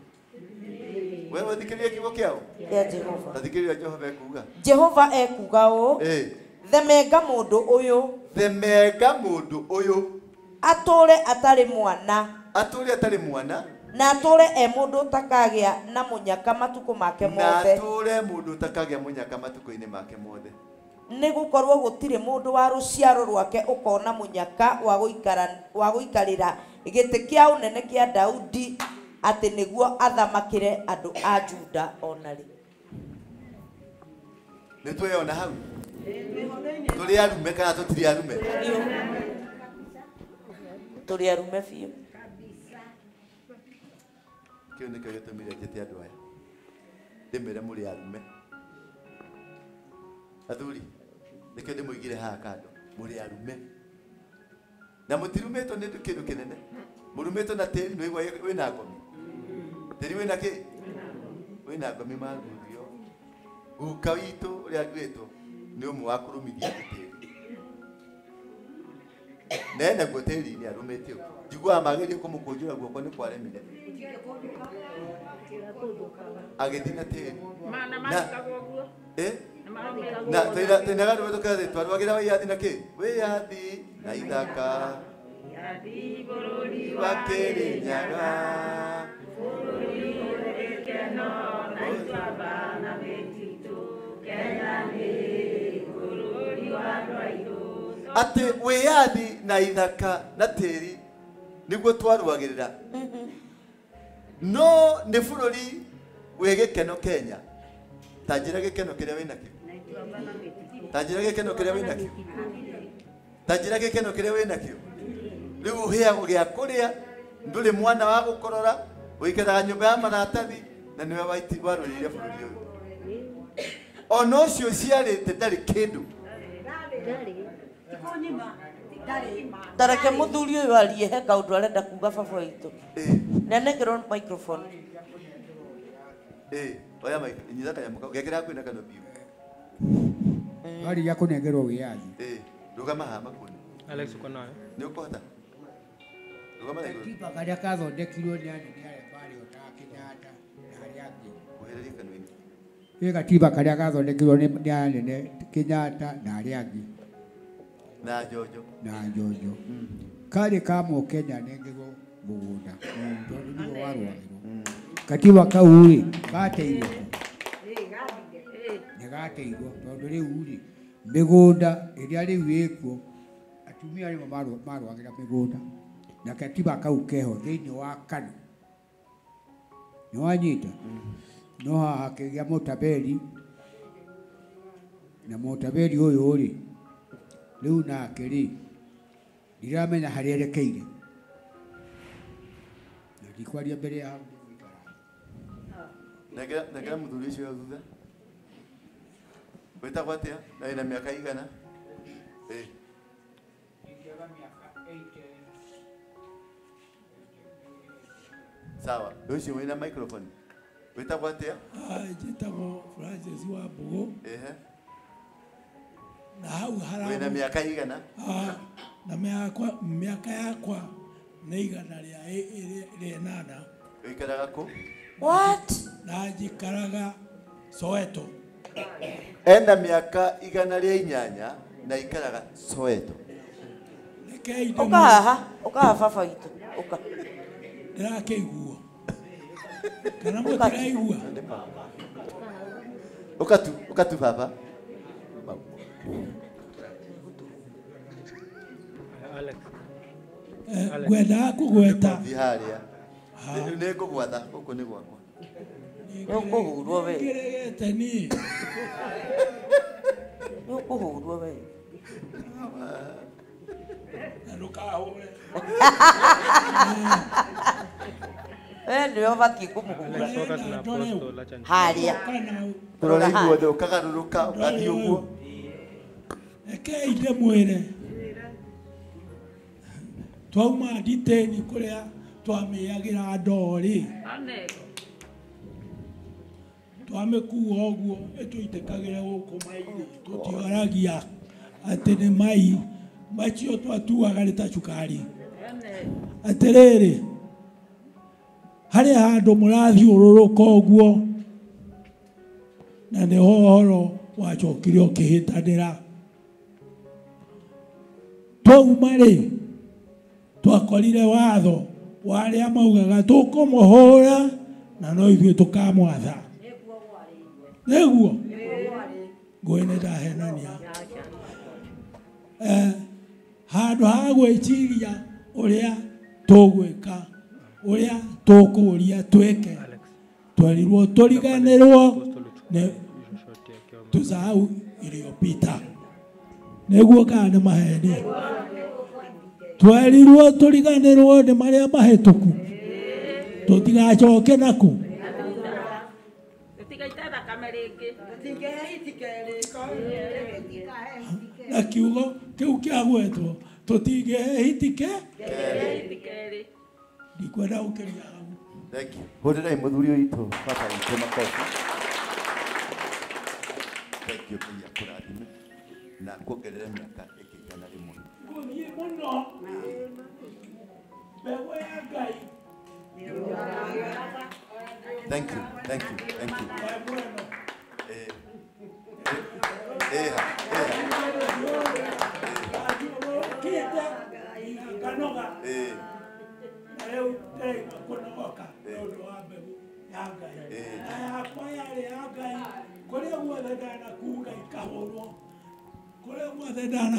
we wathikĩrĩria kiugo kĩao kĩa Jehova tathikĩrĩria Jehova ekuga ũũ themenga mũndũ ũyũ atũre atarĩ mwana na atũre mũndũ ũtakagĩa na mũnyaka matukũ make mothe nĩ gũkorwo gũtirĩ mũndũ wa rũciaro rwake ũkona mũnyaka wa gũikarĩra gĩtĩ kĩa ũnene kĩa Daudi atĩ nĩguo athamakĩre andũ a Juda onarĩ nĩ tweyona hau tũrĩ arume kana tũtirĩ arume tũrĩ arume biũ kĩu nĩkĩo gĩtũmire njĩte andũ aya ndĩmere mũrĩ arume athuri nĩkĩo ndĩmũigire haha kando mũrĩ arume na mũtirumĩtwo nĩ kĩndũ kĩnene mũrumĩtwo na tĩri nĩwaigua wĩna ngomi tĩri wĩna kĩ wĩna ngomi maguthio guka witũ ũrĩa nduĩtwo nĩ ũmwe wa kũrũmithia tĩri na naguo tĩri-inĩ arũmĩte ũguo njiguaga magerio kũmũkũnjũra guoko nĩ kwaremire agĩthiĩ na tĩri na tũinaga rũme tũkathi twarũagĩra wĩyathi na kĩ wĩyathi na ithaka bũrũri wa Kĩrĩnyaga bũrũri ũrĩ gĩkeno na itwamba na mĩtitũ Kenya nĩ bũrũri wa andũ aitũ atĩ wĩyathi na ithaka na tĩri nĩguo twarũagĩrĩra no nĩ bũrũri wĩ gĩkeno Kenya ta njĩra gĩkeno kĩrĩa wĩna kĩo Tanjira gikeno kiria wina kio. Tanjira gikeno kiria wina kio. Riu uheagwo gia kuria nduri mwana wa gukorora uikaraga nyumba ya maratathi na niwe waiti warurire bururi uyu. Ono cio ciarite ndari kindu. Tareke muthuri uyu arie he kaundu arenda kuga baba witũ. Nenekero microphone. Oya mic inyiza kanya muka gekera kwina kano biu. Bari ya kunengerwo wiathi. Rugama hama kuni. Alex uko nayo. Ni ukohota. Rugama lego. Tipa karia kathondekirwo ni anene arĩa bari otaga Kenyatta na harĩa angĩ. Kuhereria kanuni. Ĩ gatiba karia kathondekirwo ni anene Kenyatta na harĩa angĩ. Na Jojo. Na Jojo. Kari kamo Kenya nengerwo mũgũnda. Tondũ nĩguo warũagĩrwo. Katiba kau rĩ gateirwo. Negateirwo tondũ rĩu rĩ mĩgũnda ĩrĩa rĩu ĩkuo atumia nĩmo marũagĩra mĩgũnda na katiba kau keho thĩinĩ wa KANU nĩwanyita no haha kĩgĩa Mũtaberi na Mũtaberi ũyũ rĩ rĩu nake rĩ ndiramenya harĩa erekeire na ndikwaria mbere ya Negera muthuri ucio thutha. Wetagwo atia? Na ina miaka igana? Sawa. Ucio wina microphone. Wetagwo atia? Njĩtagwo Francis Wambũgũ. Na hau haragwo. Wina miaka igana? Na miaka yakwa nĩ igana rĩa 8. Wikaraga ku? What? Na njikaraga Soweto. Ena miaka igana rĩa 8 na ikaraga Soweto. Uka haha baba witũ. Uka. Ndĩrakĩiguo. Kana mũtiraigua. Ukatu baba. Alex. Gwenda kũgweta. Thiharia. Nĩ ngũgwatha gũkũ nĩ gwakwa. Nĩũkũhurwo we. Ngĩregete niĩ. Nĩũkũhurwo we. Na ndũkahũre. Nĩwe ũbatiĩ kũmũhura. Harĩa. Tũrore guothe ũkagarũrũka ũgathiĩ ũguo. Rekei ndĩmwĩre. Twauma nditĩni kũrĩa twamĩagĩra ndori. Twamĩkua ũguo ĩtũitĩkagĩra gũkũ mai-inĩ. Tũtioragia atĩ nĩ mai macio twatuaga nĩ ta cukari. Atĩrĩrĩ, harĩa handũ mũrathiũrũrũka ũguo na nĩho ũhoro wacokire ũkĩhĩtanĩra. Twauma rĩ twakorire watho wa arĩa maugaga tũkũmũhũra na no ithuĩ tũkamwatha. Nĩguo ngũĩ nĩ ndahenania. Handũ ha gwĩciria ũrĩa tũgwĩka ũrĩa tũkũria twĩke twerirwo tũriganĩrwo tũsahau iliyopita. Nĩguo kana nĩ maheni. Twerirwo tũriganĩrwo nĩ marĩa mahĩtũku tũtigacoke naku. Na kiugo kĩu kĩagwetwo tũtingĩhĩtike. Ndikwenda gũkĩria hau. Thank you. Hũrĩrai mũthuri witũ baba witũ makofi. Thank you pia kũrathime na kuongerera miaka ĩkĩigana rĩmwe. Gũthiĩ mũno. Mbegũ ya Ngai. Thank you.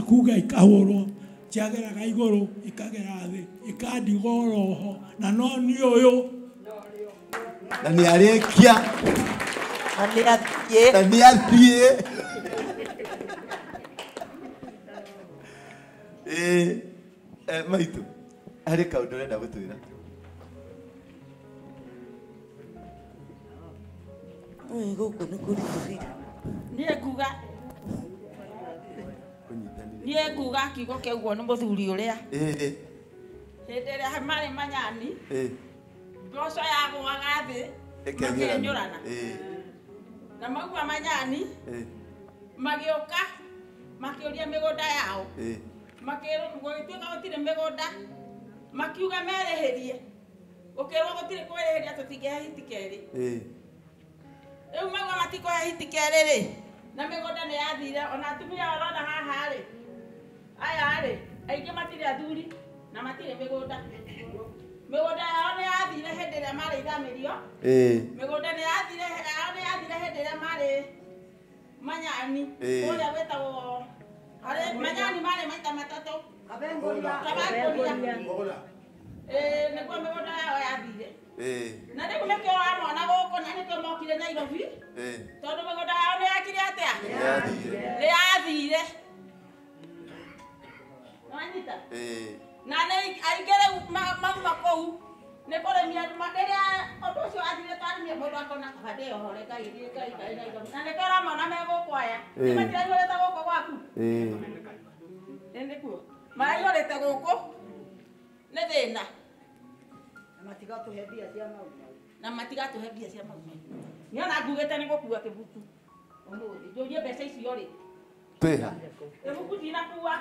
Kuga ikahũrwo ciageraga igũrũ ikagera thĩ ikandiga oroho na no nĩ ũyũ na nĩ arĩkia na nĩ athiĩ Maitu. Harĩ kaũndũ ũrenda gũtwĩra. Gũkũ nĩ kũritũ biũ. Niĩ nguga kiugo kĩu ũguo nĩ mũthuri ũrĩa. Hĩndĩ ĩrĩa marĩ manyani. Mboco yagũaga thĩ. Makĩnyũrana. Na mauma manyani. Magĩũka. Makĩũria mĩgũnda yao. Gũgĩtuĩka gũtirĩ mĩgũnda. Makiuga merĩhĩrie. Gũkĩrwo gũtirĩ kwĩrĩhĩria tũtingĩhe hiti kerĩ. Rĩu mauga matikũhe hiti kerĩ rĩ. Na mĩgũnda nĩ yathire. Ona atumia orona haha rĩ. Aya rĩ. Aingĩ matirĩ athuri. Na matirĩ mĩgũnda. Mĩgũnda yao nĩ yathire hĩndĩ ĩrĩa marĩ ithamĩrio. Mĩgũnda nĩ yathire hĩndĩ ĩrĩa marĩ manyani. Kũrĩa gwĩtagwo manyani marĩ maita matatũ. Kabangoria. Nĩguo mĩgũnda yao yathire. Na rĩu nĩkĩo wamona gũkũ na nĩkĩo mokire Nairobi. Tondũ mĩgũnda yao nĩ yakire atĩa? Nĩ yathire. Wanyita? Na nĩ aingĩ rĩu mauma kũu nĩ kũrĩmia rĩrĩa ũndũ ũcio wathire twarimia mũndũ akona kaba ndĩohore Ngai Nairobi. Na nĩkĩo ũramona me gũkũ aya. Nĩmatiraihũrĩte gũkũ gwaku? Nĩkuo. Maraihũrĩte gũkũ nĩ thĩna. Na matigatũhe mbia cia mau. Niona ngugĩte nĩ gũkua kĩbuku. Ũmũthĩ njũrie mbeca icio rĩ. Twĩha. Kĩbuku ndinakua.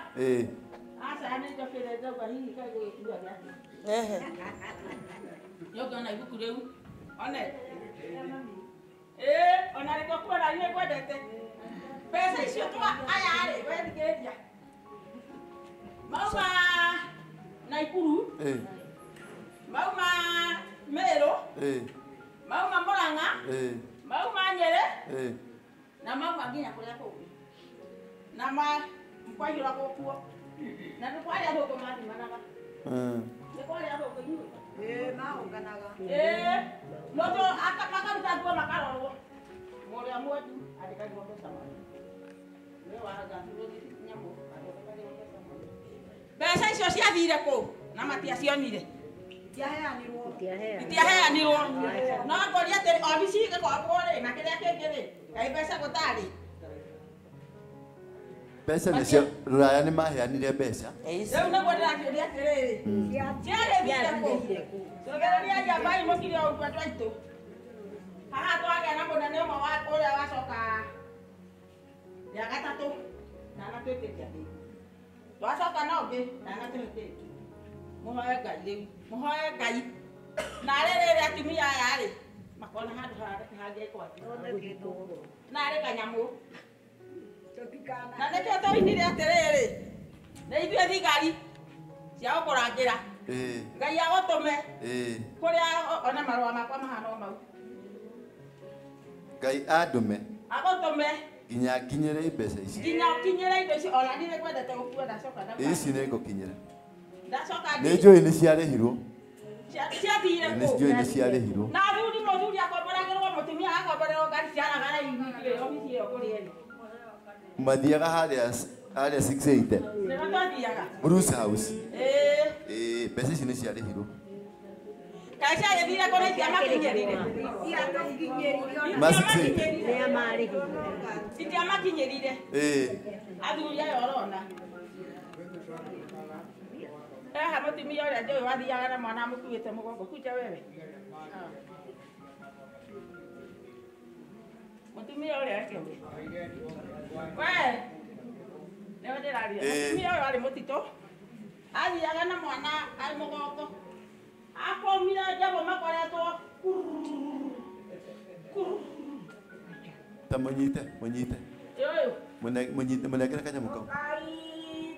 Aca nĩ njokire njauga hihi kaĩ gũgĩkua gĩatĩa. Nĩũngĩona ibuku rĩu. One. Ona rĩkĩo kuona nĩ kwendete. Mbeca icio aya rĩ wendikĩrĩria. Mauma Naikuru. Mauma Meru. Mauma Murang'a. Mauma Nyeri. Na mauma nginya kũrĩa kũngĩ. Na mkwaihũra gũkuo. Na nĩ kwarĩ athũngũ mathimanaga. Nĩ kwarĩ athũngũ inyuĩ. Maũnganaga. Mũndũ makaruta nguo makarorwo. Mũrĩa mwendu andĩkagĩrwo mbeca make. Nĩ waraga nyamũ andĩkagĩrwo mbeca make. Mbeca icio ciathire kũ? Na matiacionire. Itiaheanirwo. No ngoria atĩ obici gĩkwambwo rĩ na kĩrĩa kĩngĩ rĩ. Kaĩ mbeca gũtarĩ. Mbeca nĩcio Rũraya nĩ maheanire mbeca. Rĩu nĩguo ndĩrakĩũria atĩrĩrĩ. Ciagĩthire kũ? Cogereria Njabai mũkire o ũguo andũ aitũ. Haha twagĩa na mũnene ũmwe wa ũrĩa wacoka rĩa gatatũ. Ndanatwĩtĩkia ndĩ. Twacoka na ũngĩ ndanatwĩtĩkia. Mũhoe Ngai rĩu. Mũhoe Ngai. Na rĩrĩ atumia aya rĩ. Makona handũ hangĩkwo atĩa. Narĩ kanyamũ. Na nĩkĩo tũinire atĩrĩrĩ. Nĩ ithuĩ thigari cia gũkũrangĩra. Ngai agũtũme. Kũrĩa ona marũa makwa mahana o mau. Ngai andũme. Agũtũme. Nginya nginyĩre mbeca ici. Nginya ũkinyĩre indo ici ona niĩ nĩngwendete gũkua ndacoka ndacoka. Ici nĩ ngũkinyĩra. Ndacoka nĩ njũĩ nĩ ciarĩhirwo. Ciathire kũ? Nĩ njũĩ nĩ ciarĩhirwo. Na mũthuri akomboragĩrwo mũtumia agakomborerwo ngari ciaragara inyitire obici ĩyo kũrĩa ĩrĩ. Mathiaga harĩa 680. Nĩho twathiaga. Bruce House. Mbeca ici nĩ ciarĩhirwo. Kaĩ ciagĩthire kũrĩa itiamakinyĩrire? Itiamakinyĩrire. Athuri aya ũrona. Haha mũtumia ũrĩa njũĩ wathiaga na mwana amũkuĩte mũgongo. Kuja wewe. Mũtumia ũrĩa akĩũĩ. We! Nĩwe ndĩraria. Mũtumia ũyũ arĩ mũtitũ. Athiaga na mwana arĩ mũgongo. Akomire njamũ makoretwo. Ta mũnyite. Ũyũ. Mũnengere kanyamũ kau.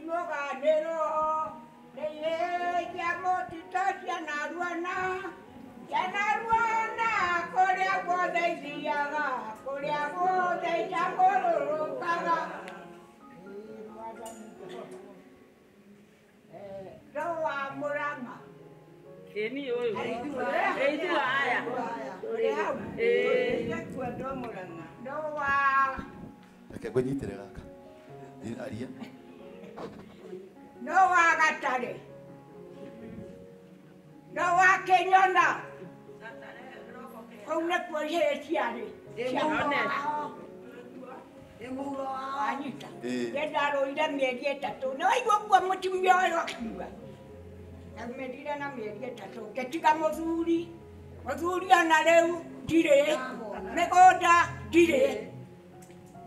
Mũganĩro. Cianaruana kũrĩa guothe ithiaga, kũrĩa guothe itakũrũrũkaga. Ndoa Murang'a. Ni ũyũ. Ithuĩ aya. Ndoa. Reke ngũnyitĩre gaka. Aria. Ndoa Nare. No wake nyona. Kung nagwasya siya rin. Anita. Yedaro ida medieta to. No igo kwa mutimyo wakiwa. Medida na medieta to. Ketika mozuri. Mozuri analeu dire. Megoda dire.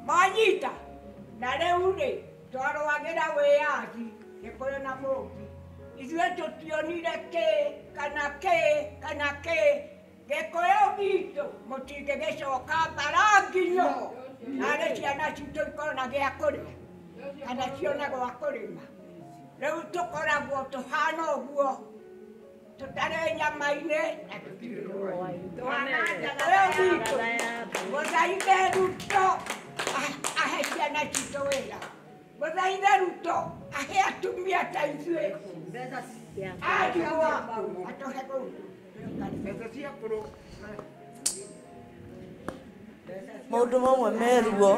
Manita. Naleu de. Toro wagera weazi. Yekoyo na mogi. Izweto tionire ke. Kanake. Gekoyo bito. Motige geshoka paraginyo. Nare ciana citũ ikorana gĩa kũrĩa kana cionagwo kũrĩma rĩu tũkoragwo tũhana ũguo tũtarĩ nyama-inĩ na tũtirĩ rũĩ witũ mũthaithe Ruto ahe ciana citũ wĩra mũthaithe Ruto ahe atumia ta ithuĩ anjigua atũhe kũndũ Mũndũ mamwe meruo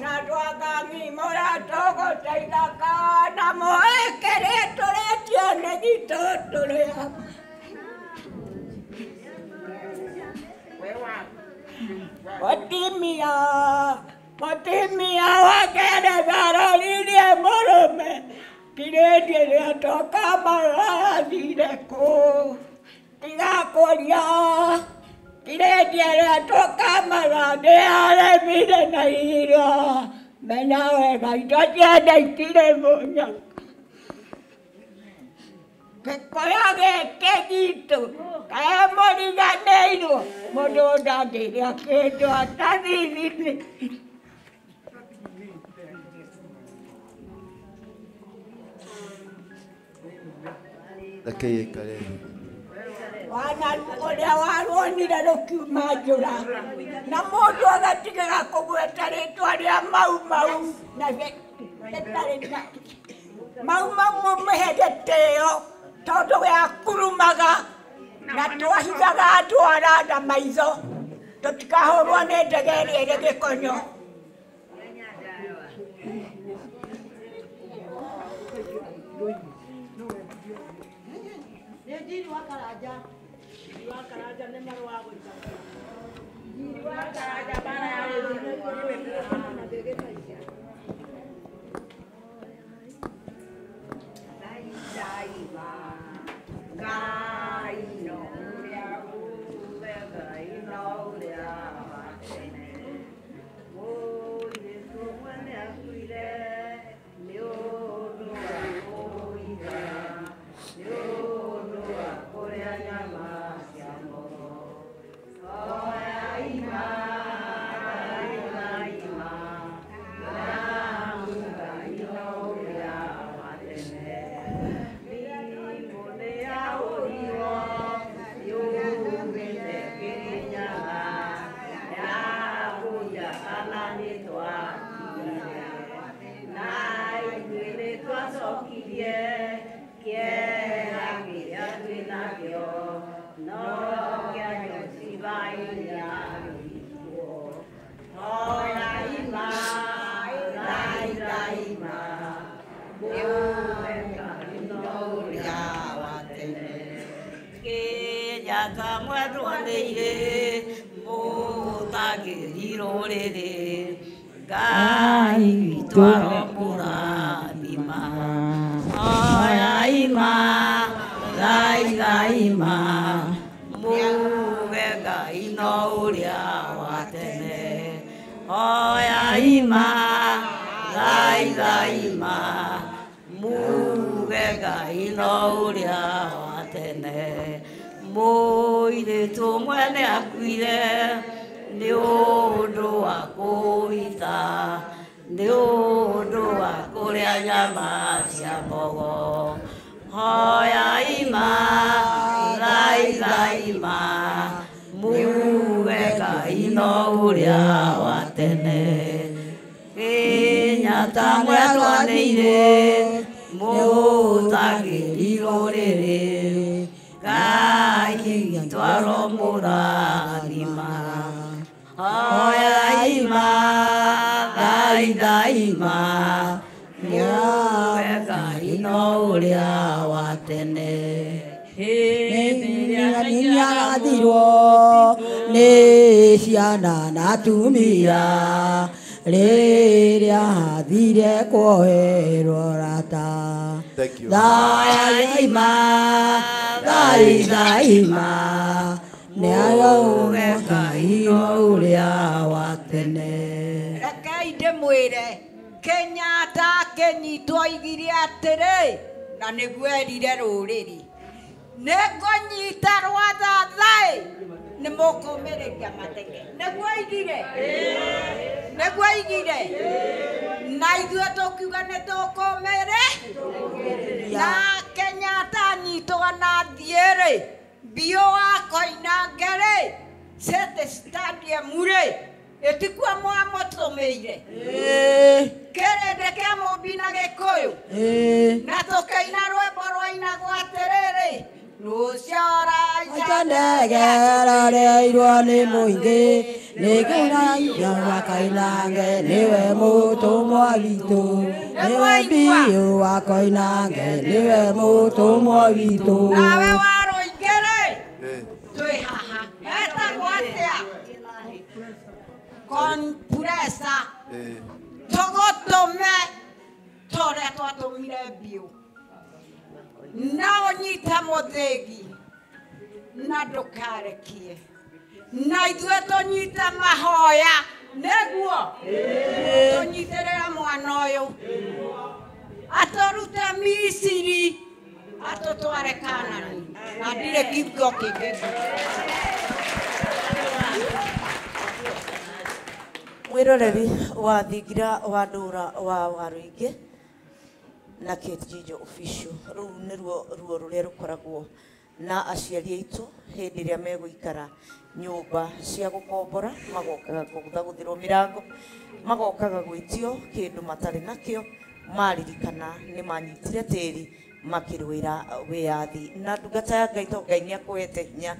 na ndwagami mũratogo taithaka na mũĩkĩrĩ tũrĩtio nĩ gitũ tũrĩa Mutimia wakere varoririe mũrũme kĩrĩndĩ rĩatoka marathire kũ tiga kũria Kiredia rĩatoka marande aremire na ira mena wega indo ciothe itirĩ mũnyaka gĩkoya gĩkĩ gitũ kaĩ mũriganĩirwo mũndũ ndangĩrĩa kĩndũ atathithi Reke yĩkare wana ũrĩa waruonire rũkiuma njũra na mũndũ agatigĩra kũgweta rĩtwa rĩa mau na mau mũmĩhe gĩtĩo tondũ gĩakurumaga na twahithaga andũ aranda maitho tũtikahũrwo nĩ ndege ĩrĩa ĩrĩ gĩkonyo Wakaraja nĩ marũa gũikara. Wakaraja bara ya no uria wa tene nĩ agathirwo nĩ ciana na atumia rĩrĩa hathire kuoherwo rata thaima thaima nĩ agauga Ngai ũrĩa wa tene. Rekei ndĩmwĩre Kenyatta akĩnyitwo oigire atĩrĩ na nĩguo erire rũrĩrĩ nĩngũnyita rwathathai nĩ mũkũmĩrĩria mateke nĩguo oigire na ithuĩ tũkiuga nĩ tũkũmĩrĩ na Kenyatta anyitwo na thiĩ-rĩ biũ wa Koinange-rĩ City Stadium-rĩ ĩtikua mwamũtũmĩire kĩrĩndĩ kĩa mũmbi na gĩkũyũ na tũkĩina rwĩmbo rwainagwo atĩrĩrĩ rũcio raica ndege rũrĩirwo nĩ mũingĩ nĩkũraia wa Koinange nĩwe mũtũmwo witũ nĩwe biũ wa Koinange nĩwe mũtũmwo witũ nawe wa rũingĩ-rĩ twĩ haha etagwo atĩa Compressor tũgũtũme tũrĩa twatũmire biũ na ũnyite mũthĩgi na ndũkarekie na ithuĩ tũnyite mahoya nĩguo tũnyitĩrĩra mwana ũyũ atũrute Misiri atũtware Kanani na ndirĩ kiugo kĩngĩ. Mwiroreri wa Thigira wa Ndũra wa Waruingĩ na Kate Jijo official rũu nĩruo ruo rũrĩa rũkoragwo na aciari aitũ hĩndĩ ĩrĩa megũikara nyũmba cia gũkombora magokaga kũgũthagũthĩrwo mĩrango magokaga gwĩtio kĩndũ matarĩ nakĩo maririkana nĩ manyitire tĩri makĩrũĩra wĩyathi na ndungata ya Ngai to Ngai nĩ akũhete hinya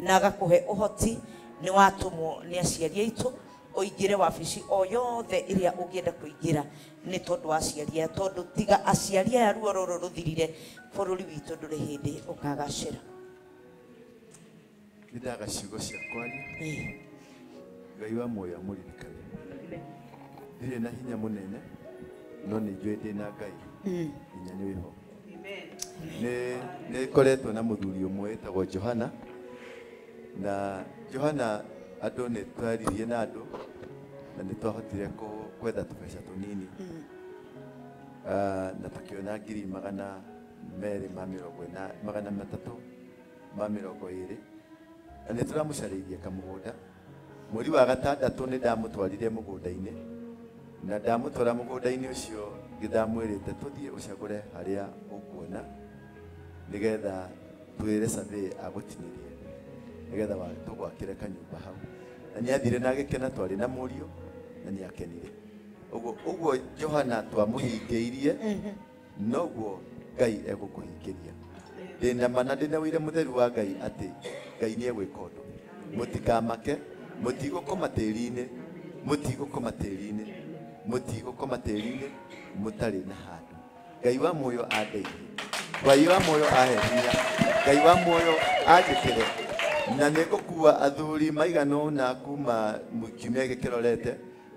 na agakũhe ũhoti nĩ watũmwo nĩ aciari aitũ oigire wabici o yothe ĩrĩa ũngĩenda kũingĩra nĩ tondũ wa aciari aya tondũ tiga aciari aya ruo rũrũ rũthirire bũrũri witũ ndũrĩ hĩndĩ ũkagacĩra. Nĩ ndaga ciugo cia kwaria Ngai wa muoyo amũririkane ndirĩ na hinya mũnene no nĩ njũĩ ndĩ na Ngai hinya nĩ wĩho nĩ koretwo na mũthuri ũmwe etagwo Johana na Johana andũ nĩ twaririe na andũ na nĩ twahotire kwetha tũbeca tũnini na tũkĩona 240,320 na nĩ tũramũcarĩirie kamũgũnda mweri wa gatandatũ nĩ ndamũtwarire mũgũnda-inĩ na ndamũtwara mũgũnda-inĩ ũcio ngĩndamwĩrĩte tũthiĩ ũcagũre harĩa ũkuona nĩgetha twĩre survey agũtinĩrie nĩgetha tũgwakĩre kanyũmba hau na nĩ athire na agĩkena twarĩ na mũriũ na nĩ akenire ũguo Johana twamũhingĩirie noguo Ngai egũkũhingĩria ndĩna mana ndĩna wĩira mũtheru wa Ngai atĩ Ngai nĩ egwĩka ũndũ mũtikamake mũtigũkoma tĩri-inĩ mũtarĩ na handũ Ngai wa muoyo andeithie Ngai wa muoyo ahe hinya Ngai wa muoyo anjĩkĩre na nĩngũkua athuri maigana na kuma kiumia gĩkĩrorete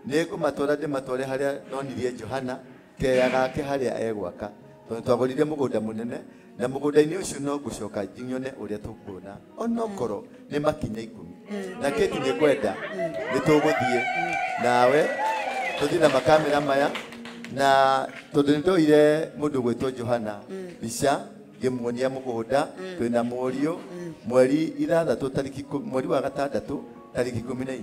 nĩngũmatwara ndĩmatware harĩa nonirie Johana keya gake harĩa egwaka tondũ twagũrire mũgũnda mũnene na mũgũnda-inĩ ũcio no ngũcoka nyone ũrĩa tũkuona onokorwo nĩ makinya 10 na Kate nĩ kwenda nĩ tũgũthiĩ nawe tũthiĩ na makamera maya na tondũ nĩ ndoire mũndũ gwĩtwo Johana mbica ngĩmuonia mũgũnda twĩna mũriũ mweri 6 mweri wa gatandatũ tariki 14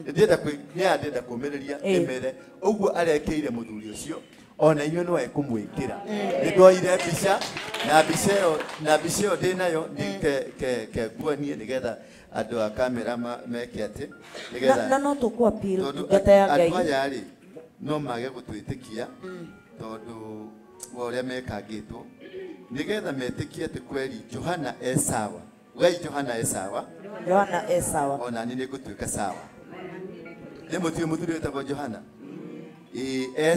ndĩrenda kũmĩrĩria emere ũguo arekĩire mũthuri ũcio ona inyuĩ no ekũmwĩkĩra nĩ ndoire mbica na mbica ĩyo ndĩnayo ngekuonie nĩgetha andũ a kamera meke atĩ na no tũkwapira ndungata ya Ngai andũ aya rĩ no mage gũtwĩtĩkia tondũ wa ũrĩa mekangĩtwo nĩgetha metĩkie atĩ kweri Johana sawa Ngai Johana sawa ona nĩ ngũtuĩka sawa nĩ mũtiĩ mũthuri wĩtagwo Johana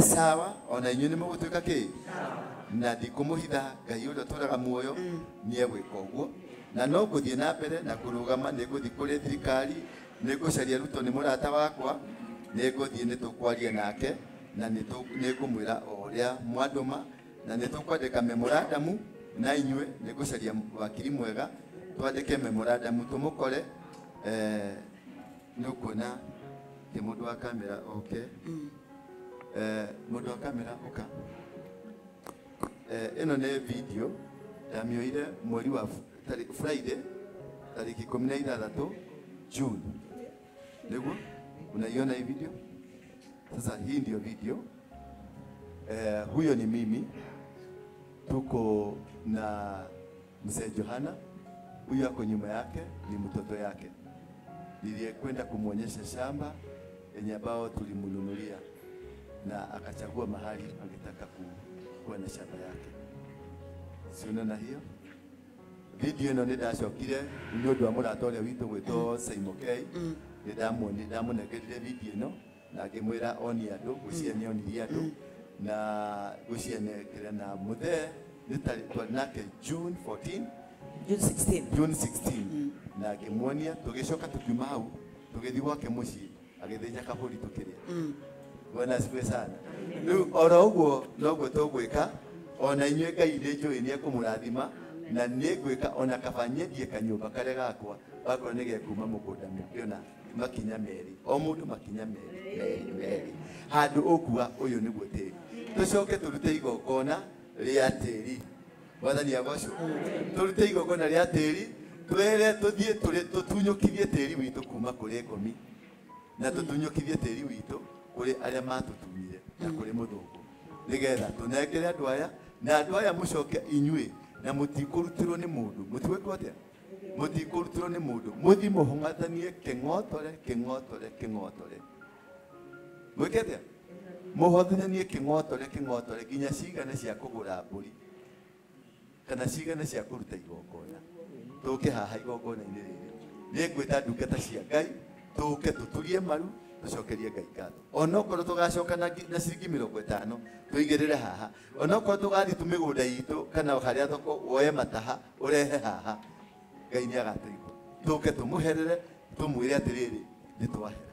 sawa ona inyuĩ nĩ mũgũtuĩka kĩ na ndikumuhitha Ngai uria turaga muoyo ni egwika uguo na no nguthie na mbere na kurugama ni nguthi kuri thirikari ni ngucaria Ruto ni murata wakwa ni nguthie ni tukwaria nake na ni ngumwira uria mwaduma na ni tukwandika memorandum na inywe ni ngucaria wakiri mwega twandike memorandum tumukore nukuona ni mundu wa kamera okay mundu wa kamera uka ino ne video ndamioire mweri wa Friday tariki 16 June. Ndio unaiona hii video? Sasa hii ndio video. Huyo ni mimi. Tuko na mzee Johana. Huyo ako nyuma yake ni mtoto yake. Nilikwenda kumuonyesha shamba yenye ambao tulimnunulia na akachagua mahali angetaka kuwa na shamba yake. Si unaona hiyo? Video ino nä ndacokire nä å ndå wa må rata å rä a witå gwä two Saimokei nä ndamunegerire video ino na ngä mwä ra onie andå gå ciane onirie andå na gå cianekere na må thee nä twarä nake June 16 na ngä muonia tå gä coka tå kiuma hau tå gä thiä gwake må ciä agä thä nya kabå ri tå kä rä a Bwana asifiwe sana. Rä u oro å guo noguo tå gwä ka ona inyuä Ngai nä njå ä nä ekå må rathima na nä ngwä ka ona kabanyendie kanyumba karä gakwa bakorwo nä gekuma må gå nda mä makinya merä o må ndå makinya merä handå å kua å yå nä guo tä ri tå coke tå rute igongona rä a tä ri wathani agocwo tå rute igongona rä a tä ri twere tå thiä tå tunyå kithie tä ri witå kuma kå rä ngomi na tå tunyå kithie tä ri witå kå rä arä a matå tumire na kå rä må thå ngå nä getha tå nengere andå aya na andå aya må coke inyuä na mutikũrutirwo nĩ mũndũ mũtigwĩkwo atĩa mũtikũrutirwo nĩ mũndũ mũthi mũhũng'athanie kĩng'otore mwĩke atĩa mũhothanie kĩng'otore nginya cigana cia kũgũra mbũri kana cigana cia kũruta igongona tũke haha igongona-inĩ rĩrĩ nĩ ngwĩta ndungata cia Ngai tũke tũturie maru tũcokerie Ngai ngatho onokorwo tũgacoka na ciringi 50 tũigĩrĩre haha onokorwo tũgathiĩ tũmĩgũnda itũ kana harĩa thoko woye mataha ũrehe haha Ngai nĩ agatũigua tũke tũmũherere tũmwĩre atĩrĩrĩ nĩ twahera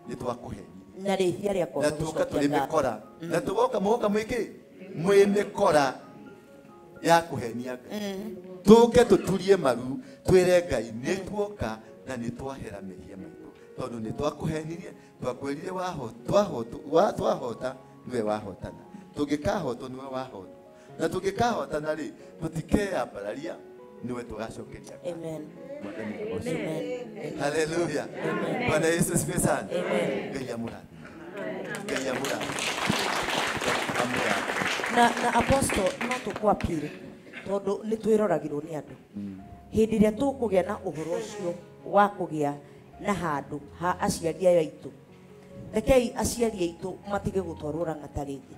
nĩ twakũhenia na rĩhia rĩakwa na tũka tũrĩ mĩkora na tũgoka mũgoka mwĩkĩ mwĩ mĩkora ya kũhenia Ngai tũke tũturie maru twĩre Ngai nĩ tuoka na nĩ twahera mehia maitũ tondũ nĩ twakũhenirie twakwĩrire twahota nĩwe wahotana tũngĩkahotwo nĩwe wahota na tũngĩkahotana rĩ tũtikeyambararia nĩwe tũgacokeria amen haleluya Bwana Yesu asifiwe sana Ngai amũrathime Ngai amũrathime na apostle no tũkwapire tondũ nĩ twĩroragĩrwo nĩ andũ hĩndĩ ĩrĩa tũkũgĩa na ũhoro ũcio wa kũgĩa na handũ ha aciari aya aitũ rekei aciari aitũ matige gũtwarwo Rang'ata rĩngĩ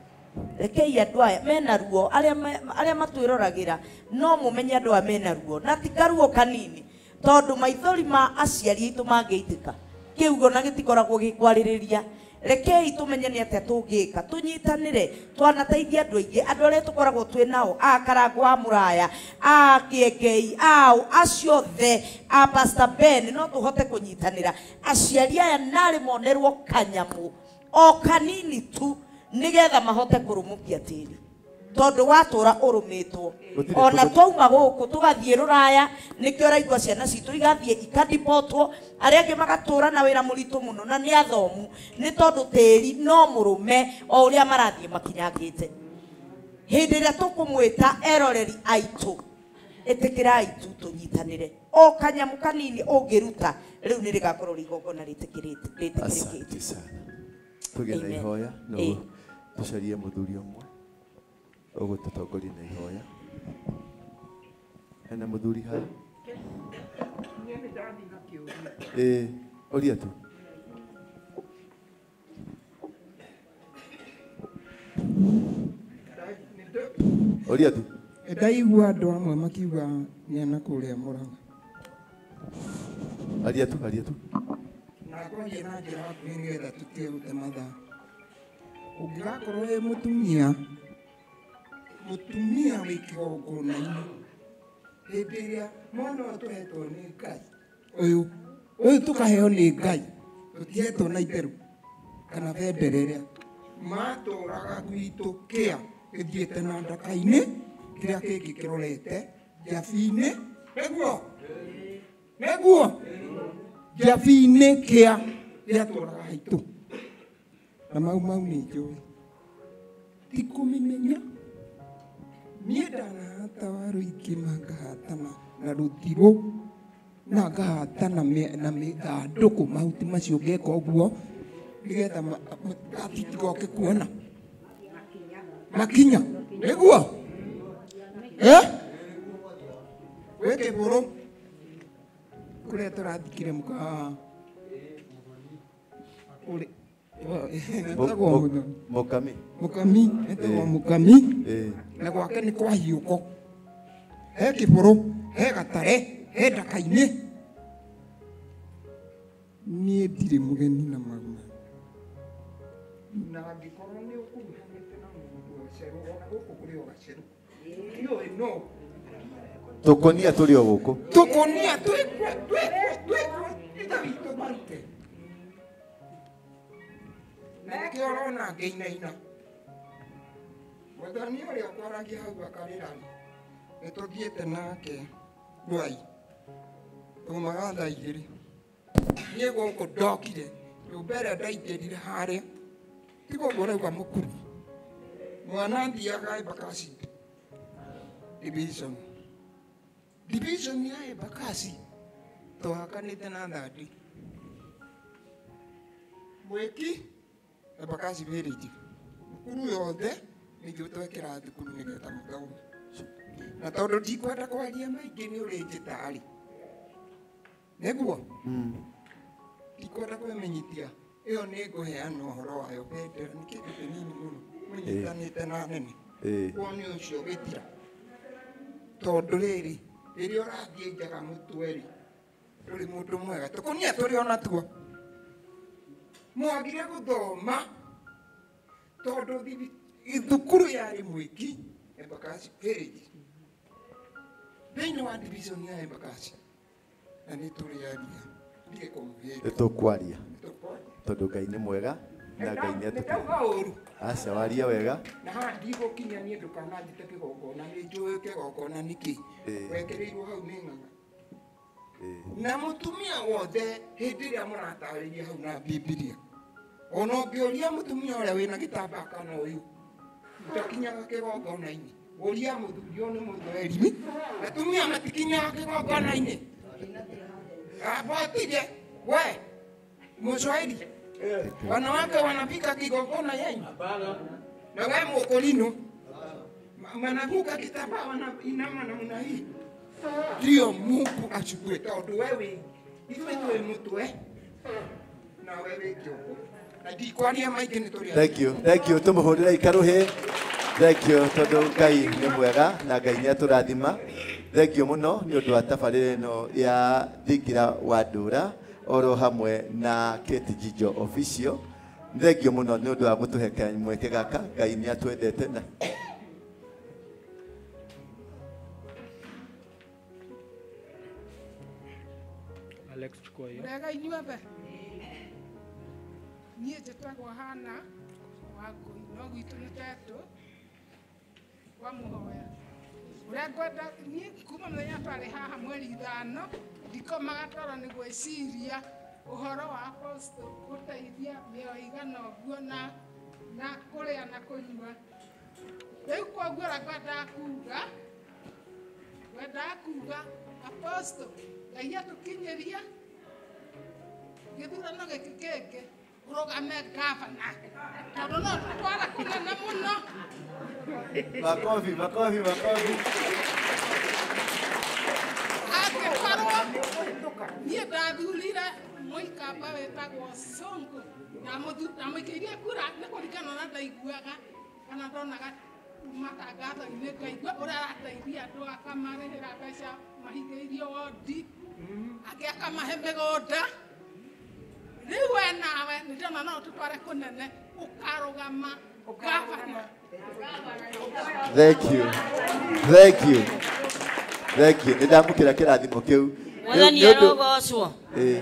rekei andũ aya mena ruo arĩa matwĩroragĩra no mũmenye andũ aya mena ruo na ti karuo kanini tondũ maithori ma aciari aitũ mangĩitĩka kĩugo na gĩtikoragwo gĩkwarĩrĩria rekei tũmenye nĩ atĩa tũngĩka tũnyitanĩre twanateithia andũ aingĩ andũ arĩa tũkoragwo twĩ nao a Karangũ a Mũraya a Kĩengei acio othe a Pastor Ben no tũhote kũnyitanĩra aciari aya narĩ monerwo kanyamũ o kanini tu nĩgetha mahote kũrũmũkia tĩri tondũ watũra ũrũmĩtwo ona twauma gũkũ tũgathiĩ Rũraya nĩkĩo ũraigua ciana citũ igathiĩ ikadipotwo arĩa angĩ magatũra na wĩra mũritũ mũno na nĩ athomu nĩ tondũ tĩri no mũrũme o ũrĩa marathiĩ makinyangĩte hĩndĩ ĩrĩa tũkũmwĩta eroreri aitũ ĩtĩkĩrai tu tũnyitanĩre o kanyamũ kanini ũngĩruta rĩu nĩ rĩgakorwo rĩ igongona rĩtĩkĩrĩkĩte tũgĩe na ihoya no tũcarie mũthuri ũmwe ũgũtũtongoria na ihoya hena mũthuri haha ũria tu ũria tu ndaigua andũ amwe makiuga nĩana kũrĩa Mũrang'a aria tu na kwaria na njĩra hakuhĩ nĩgetha tũtige gũte mathaa ũngĩgakorwo wĩ mũtumia mutumia wĩ kĩgongona-inĩ hĩndĩ ĩrĩa mwana ũyũ tũhetwo nĩ Ngai ũyũ tũkaheo nĩ Ngai tũtihetwo na itherũ kana benderere matũraga gwitũ kĩa gĩthiĩte na ndaka-inĩ kĩrĩa kĩngĩ kĩrorete njabi-inĩ nĩguo njabi-inĩ kĩa gĩatũraga haitũ na mau nĩ njũĩ ti kũmĩmenya niĩ ndanahata waru ingĩma ngahatana na rũtirũ na ngahatana na mĩthandũkũ mahuti macio ngeka ũguo nĩgetha gatitigoke kuona makinya nĩguo gwĩ kĩbũrũ kũrĩa tũrathikire mũkami etagwo mũkami na gwake nĩ kwa hiũko he kĩbũrũ he gatare he ndaka-inĩ niĩ ndirĩ mũgeni na mauma na angĩkorwo nĩ ũkuruhanĩte na mũndũ ũcerũ ona gũkũ kũrĩ o gacerũ iũĩ no tũkonia tũrĩ o gũkũ tũkonia itha witũ marute na nĩkĩo ũrona ngĩinaina mwathani ũrĩa ũkwaragia hau akarĩra nĩ tũthiĩte nake ndwai tũmaga thaa igĩrĩ niĩ gũkũ ndokire mbere ndaingĩrire harĩa tigo ũrauga mũkuru mwana thiaga Embakasi division ya Embakasi twahakanĩte na thandi mwĩki Embakasi village mũkuru yothe nĩithuĩ twekĩra thukuru nĩgetha mũthome na tondũ ndikwenda kwaria maingĩ nĩ ũrĩ njĩtarĩ nĩguo ndikwenda kwĩmenyithia ĩyo nĩ ngũheana ũhoro wayo bendera nĩ kĩndũ kĩnini mũno mũnyitanĩte na nene woni ũcio gĩtira tondũ rĩrĩ rĩrĩa ũrathiĩ njaga mũtwe-rĩ ndũrĩ mũndũ mwega tũkonia tũrĩ ona tuo mwagire gũthoma tondũ thukuru yarĩ mwĩki Embakasi village thĩinĩ wa division ya Embakasi na nĩ tũrĩaria ndirĩ kũmũhĩra nĩ tũkwaria tondũ Ngai nĩ mwega na Ngai nĩ atũkĩra aca waria wega na haha ndigũkinya niĩ ndũkananjĩte kĩgongona nĩ njũĩ kĩgongona nĩkĩ wekĩrĩirwo hau nĩ ng'ang'a na mũtumia wothe hĩndĩ ĩrĩa mũratarĩria hau na Bibilia ona ũngĩũria mũtumia ũrĩa wĩna gĩtambaya kana ũyũ ndakinyaga kĩgongona-inĩ ũria mũthuri ũyũ nĩ mũthweri atumia matikinyaga kĩgongona-inĩ abotire we Mswahili wanawake wanapika kigongona yenyu na wewe mwokolino wanavuka kitambaa wanainama namna hii ndio Mungu achukue tondũ wewe ithuĩ twĩ mũtwe na wewe kĩongo na ndikwaria maingĩ nĩ tũrĩa thank you tũmũhũrĩre ikarũhĩ thank you tondũ Ngai nĩ mwega na Ngai nĩ atũrathima thank you mũno nĩ ũndũ wa tabarĩra ĩno ya thingira wa ndũra oro hamwe na Kate Jijo official thank you mũno nĩ ũndũ wa gũtũhe mweke gaka Ngai nĩ atwendete na Alex chukua hiyo. Ndega inyuothe niĩ njĩtagwo Hana Wangũi no gwitũ nĩ Tetũ wa Mũhoya ũrĩa ngwenda niĩ kuma mũthenya twarĩ haha mweri 5 ndikomaga toro nĩ gwĩciria ũhoro wa apostle gũteithia mĩoyo igana ũguo na kũrĩa na kũnyua rĩu koguo ngwendaga kuga apostle Ngai atũkinyĩria gĩthurano gĩkĩ kĩngĩ ũrũgame gavana tondũ no tũtwara kũnene mũno makofi angĩkorwo niĩ ndathurire mũikamba wĩtagwo Sonko na mũikĩirie kura nĩ kũringana na ndaiguaga kana ndonaga matangatho-inĩ ngaigua ũrĩa arateithia andũ akamarĩhĩra mbeca mahingĩirio wondi angĩ akamahe mĩgũnda rĩu we nawe nĩ ndĩrona no tũtware kũnene ũkarũgama gavana Thank you. Thank you. Thank you. Ndamukira kirathimo kiu. Mwathani arogocwo. Niĩ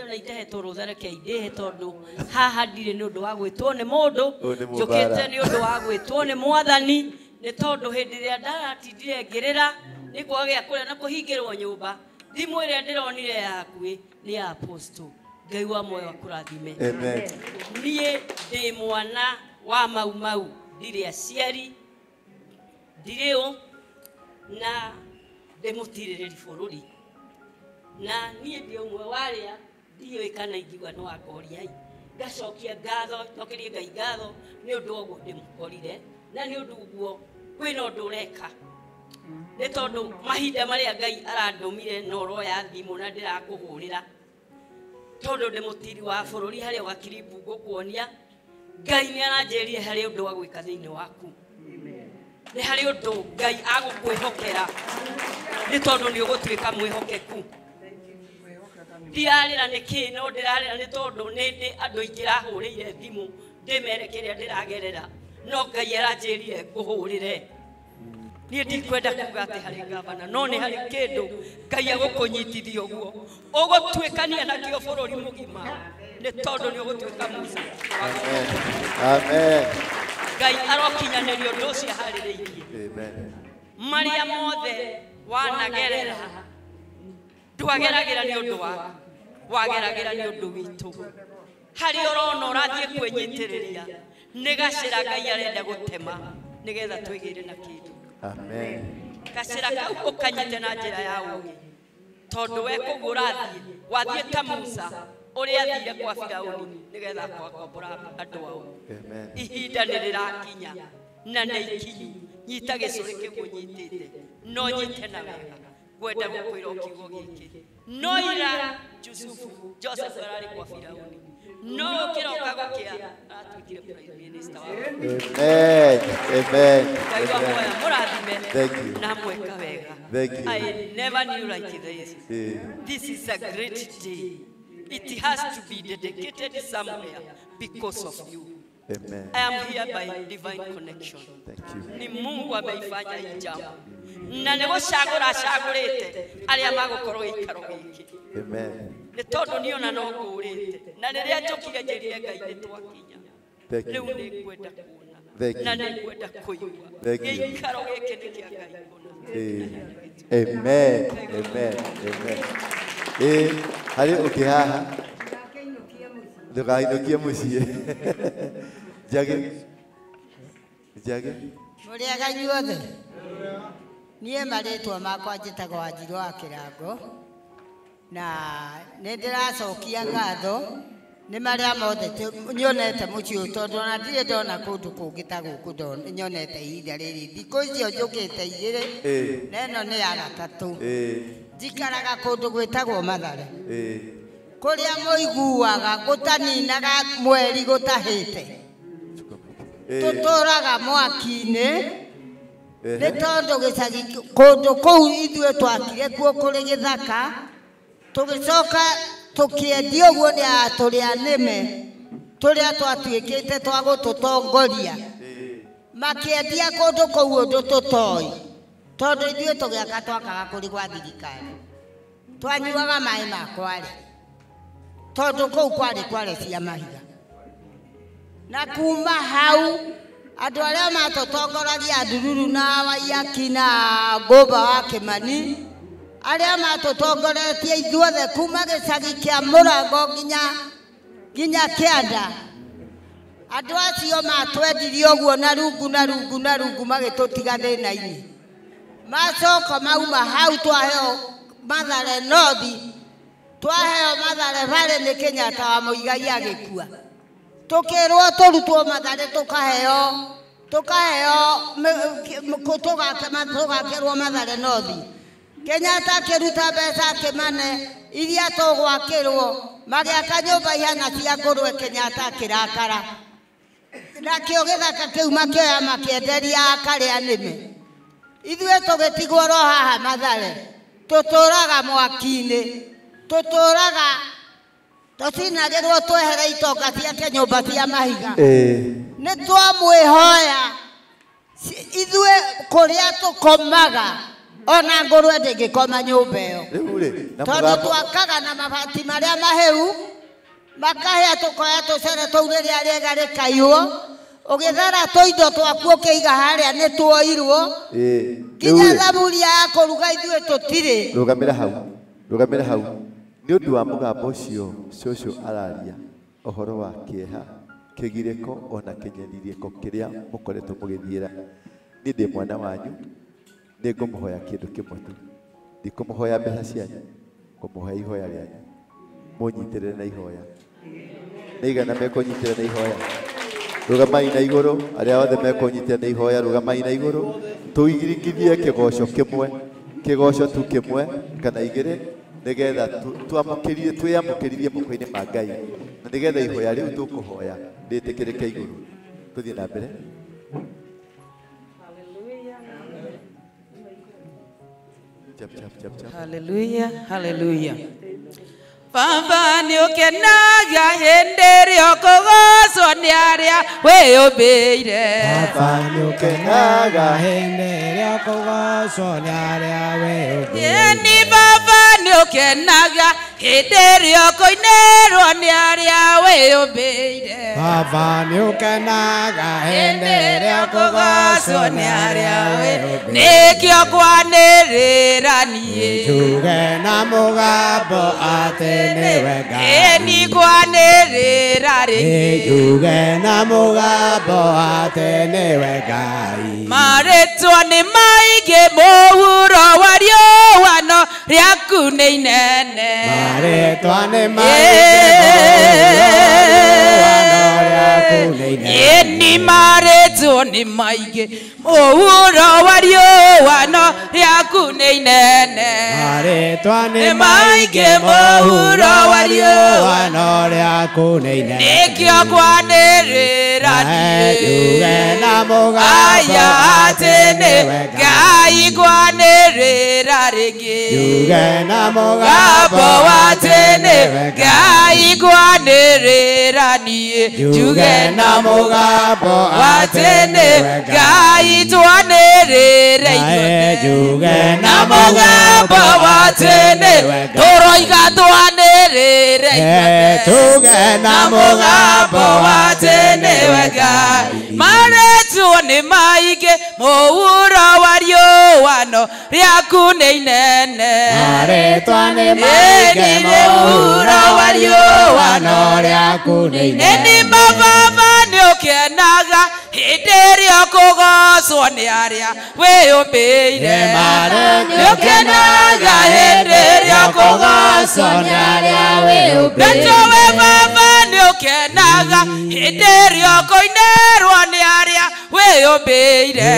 ona itehetwo rũtha reke ndĩhe tondũ haha ndirĩ nĩ ũndũ wa gwĩtwo nĩ mũndũ, njũkĩte nĩ ũndũ wa gwĩtwo nĩ Mwathani, nĩ tondũ hĩndĩ ĩrĩa ndaratindire ngĩrĩra nĩ kwaga gĩa kũrĩa na kũhingĩrwo nyũmba, thimũ ĩrĩa ndĩronire ya hakuhĩ nĩ ya Apostle. Ngai wa muoyo akũrathime. Amen. Niĩ ndĩ mwana wa mau ndirĩ aciari, ndirĩ ũ na ndĩmũtirĩrĩri bũrũri, na niĩ ndĩ ũmwe warĩa ndiũĩ kana ingiuga nĩ wakoriai, ngacokia ngatho, njokerie Ngai ngatho nĩ ũndũ ũguo ndĩmũkorire, na nĩ ũndũ ũguo kwĩna ũndũ ũreka, nĩ tondũ mahinda marĩa Ngai arandũmire na ũroya thimũ na ndĩrakũhũrĩra tondũ ndĩ mũtiri wa bũrũri harĩa ũgakiribu ngũkuonia Ngai nĩ aranjĩrire harĩ ũndũ wa gwĩka thĩinĩ waku, nĩ harĩ ũndũ Ngai agũkwĩhokera nĩ tondũ nĩ ũgũtuĩka mwĩhokeku. Ndirarĩra nĩkĩ no ndĩrarĩra nĩ tondũ nĩ ndĩ andũ aingĩ rahũrĩire thimũ ndĩmere kĩrĩa ndĩragerera, no Ngai aranjĩrire ngũhũrĩre. Niĩ ndikwenda kuga atĩ harĩ ngavana, no nĩ harĩ kĩndũ Ngai agũkũnyitithia ũguo ũgũtuĩkania nakĩo bũrũri mũgima, nĩ tondũ nĩ ũgũtuĩka Musa. Amen. Ngai arokinyanĩria ũndũ ũcio aharĩrĩirie. Marĩa mothe wanagerera ndwageragĩra nĩ ũndũ waku, wageragĩra nĩ ũndũ witũ. Harĩ ũrona ũrathiĩ kwĩnyitĩrĩria nĩ gacĩra Ngai arenda gũtema nĩgetha twĩgĩre na kĩndũ. Amen. Gacĩra kau ũkanyite na njĩra ya ũũgĩ, tondũ we kũguo ũrathiĩ wathiĩ ta Musa ũrĩa athire kwa Firaũni nĩgetha akombora andũ ao. Ihinda nĩ rĩrakinya na nĩ ikinyu, nyita gĩcũrĩ kĩu ũnyitĩte, no nyite na wega. Gwenda gũkwĩra kiugo gĩkĩ no ira Joseph ararĩ kwa Firaũni, no ũkĩroka gũkĩa atuĩkire prime minister wa Amen. Amen. Thank you. Na mweka wega. Thank you. I never knew like this. This is a great day. It has to be dedicated somewhere because of you. Amen. I am here by divine connection. Thank you. Ni Mungu ameifanya hii jambo. Na nĩ gũcagũra acagũrĩte arĩa magũkorwo gĩikaro gĩkĩ. Amen. Nĩ tondũ niĩ ona no ngũrĩte na rĩrĩa njũkire njĩrire Ngai nĩ twakinya. Rĩu nĩ ngwenda kuona na nĩ ngwenda kũigua gĩikaro gĩkĩ nĩ kĩa Ngai kuona. Amen. Amen. Amen. Harĩ ũngĩ haha ndũkainũkie mũciĩ. Njage mũrĩega inyuothe. Niĩ marĩtwa makwa njĩtagwo Wanjirũ wa Kĩrango, na nĩ ndĩracokia ngatho nĩ marĩa mothe nyonete mũciĩ ũyũ, tondũ ona ndirĩ ndona kũndũ kũngĩ ta gũkũ nyonete ihinda rĩrĩ. Thikũ icio njũkĩte igĩrĩ na ĩno nĩ ya gatatũ. Njikaraga kũndũ gwĩtagwo Mathare, kũrĩa mũiguaga gũtaninaga mweri gũtahĩte, tũtũraga mwaki-inĩ nĩ tondũ gĩcagi kũndũ kũu ithuĩ twakire kuo kũrĩ gĩthaka, tũgĩcoka tũkĩendio ũguo nĩ atũrĩa nĩme tũrĩa twatuĩkĩte twa gũtũtongoria, makĩendia kũndũ kũu ũndũ tũtoĩ, tondũ ithuĩ tũgĩaka twakaga kũrĩ gwa thirikari, twanyuaga maĩ ma Kware, tondũ kũu kwarĩ Kware cia mahiga. Na kuma hau andũ arĩa matũtongoragia Ndururu na Waiyaki na Ngũmba wa Kĩmani, arĩa matũtongoretie ithuothe kuma gĩcagi kĩa Mũrango nginya Kĩanda, andũ acio matwendirie ũguo na rungu magĩtũtiga thĩna-inĩ. Macoka mauma hau twaheo Mathare North, twaheo Mathare Valley nĩ Kenyatta wa Mũigai agĩkua, tukĩrwo tũrutwo Mathare tũgakĩrwo Mathare North. Kenyatta akĩruta mbeca akĩmane iria tũgwakĩrwo, magĩaka nyũmba ihana cia ngũrwe. Kenyatta akĩrakara, nakĩo gĩthaka kĩu makĩoya makĩenderia akarĩa nĩme. Ithuĩ tũgĩtigwo ro haha Mathare, tũtũraga mwaki-inĩ, tũtũraga tũcinagĩrwo twehere itonga ciake nyũmba cia mahiga. Nĩ twamwĩhoya Ithue kuria tukomaga ona ngurwe ndingikoma nyumba iyo. Tondu twakaga na mabati maria maheu makahea tukoya tucere tou riria riega rikaiwo ugithara tuindo twaku ukiiga haria ni tuoirwo kinya thaburia ya kuruga ithue tutiri. Rugamira hau ni undu wa mugambo ucio cucu araria uhoro wa kieha kigireko ona kinyanirireko kiria mukoretwo mugithiira. Ni ndi mwana wanyu ni ngumuhoya kindu kimwe tu, ndikumuhoya mbeca cianyu, ngumuhoya ihoya rianyu. Munyitirire na ihoya. Nĩigana mekunyitĩra na ihoya. Rugamai na igũrũ, arĩa othe mekunyitĩra na ihoya rugamai na igũrũ. Tuigirigithie kĩgoco kĩmwe, kĩgoco tu kĩmwe kana igĩrĩ, nĩgetha twĩamũkĩrithie moko-inĩ ma Ngai, na nĩgetha ihoya rĩu tũkũhoya rĩtĩkĩrĩke igũrũ. Tũthiĩ na mbere. Hallelujah, hallelujah. Baba ni ukenaga hindiri okugocwo ni aria wiyumbiire. Baba ni ukenaga hindiri okugocwo ni aria wiyumbiire. Ni baba ni ukenaga hindiri okuinirwo ni aria wiyumbiire. Baba ni ukenaga hindiri okugocwo ni aria wiyumbiire. Nikio kwanirira nie njuge na mugambo ati niwe Ngai. Ni kwanirira ringi njuge na mugambo ati niwe Ngai. Maritwa ni maingĩ mũhuro wa riũa rĩaku nĩ inene. Maritwa ni maingĩ mũhuro rĩaku nĩ inene. Ni maritwa ni maingĩ mũhuro wa riũa rĩaku nĩ inene. Maritwa ni maingĩ mũhuro wa riũa rĩaku nĩ inene. Nĩkĩo kwanĩrĩra niĩ njuge na mugambo atĩ nĩ Ngai kwanĩrĩra rĩngĩ njuge na mugambo atĩ nĩ Ngai kwanĩrĩra niĩ njuge na mugambo atĩ nĩ Ngai twanĩrĩre ithuothe njuge na mugambo atĩ nĩ tũroiga twanĩrĩre ithuothe njuge na mugambo atĩ nĩwe Ngai. Maritwa nĩ maingĩ mũhuro wa riũa rĩaku nĩ inene. Maritwa nĩ maingĩ mũhuro wa riũa rĩaku nĩ inene. Ni baba nĩ ũkenaga hĩndĩ ĩrĩa ũkũgocwo nĩ arĩa wĩyũmbĩire. Nĩ ũkenaga hĩndĩ ĩrĩa ũkũgocwo nĩ arĩa wĩyũmbĩire. Nĩtũĩ baba nĩ ũkenaga hĩndĩ ĩrĩa ũkũinĩrwo nĩ arĩa wĩyũmbĩire.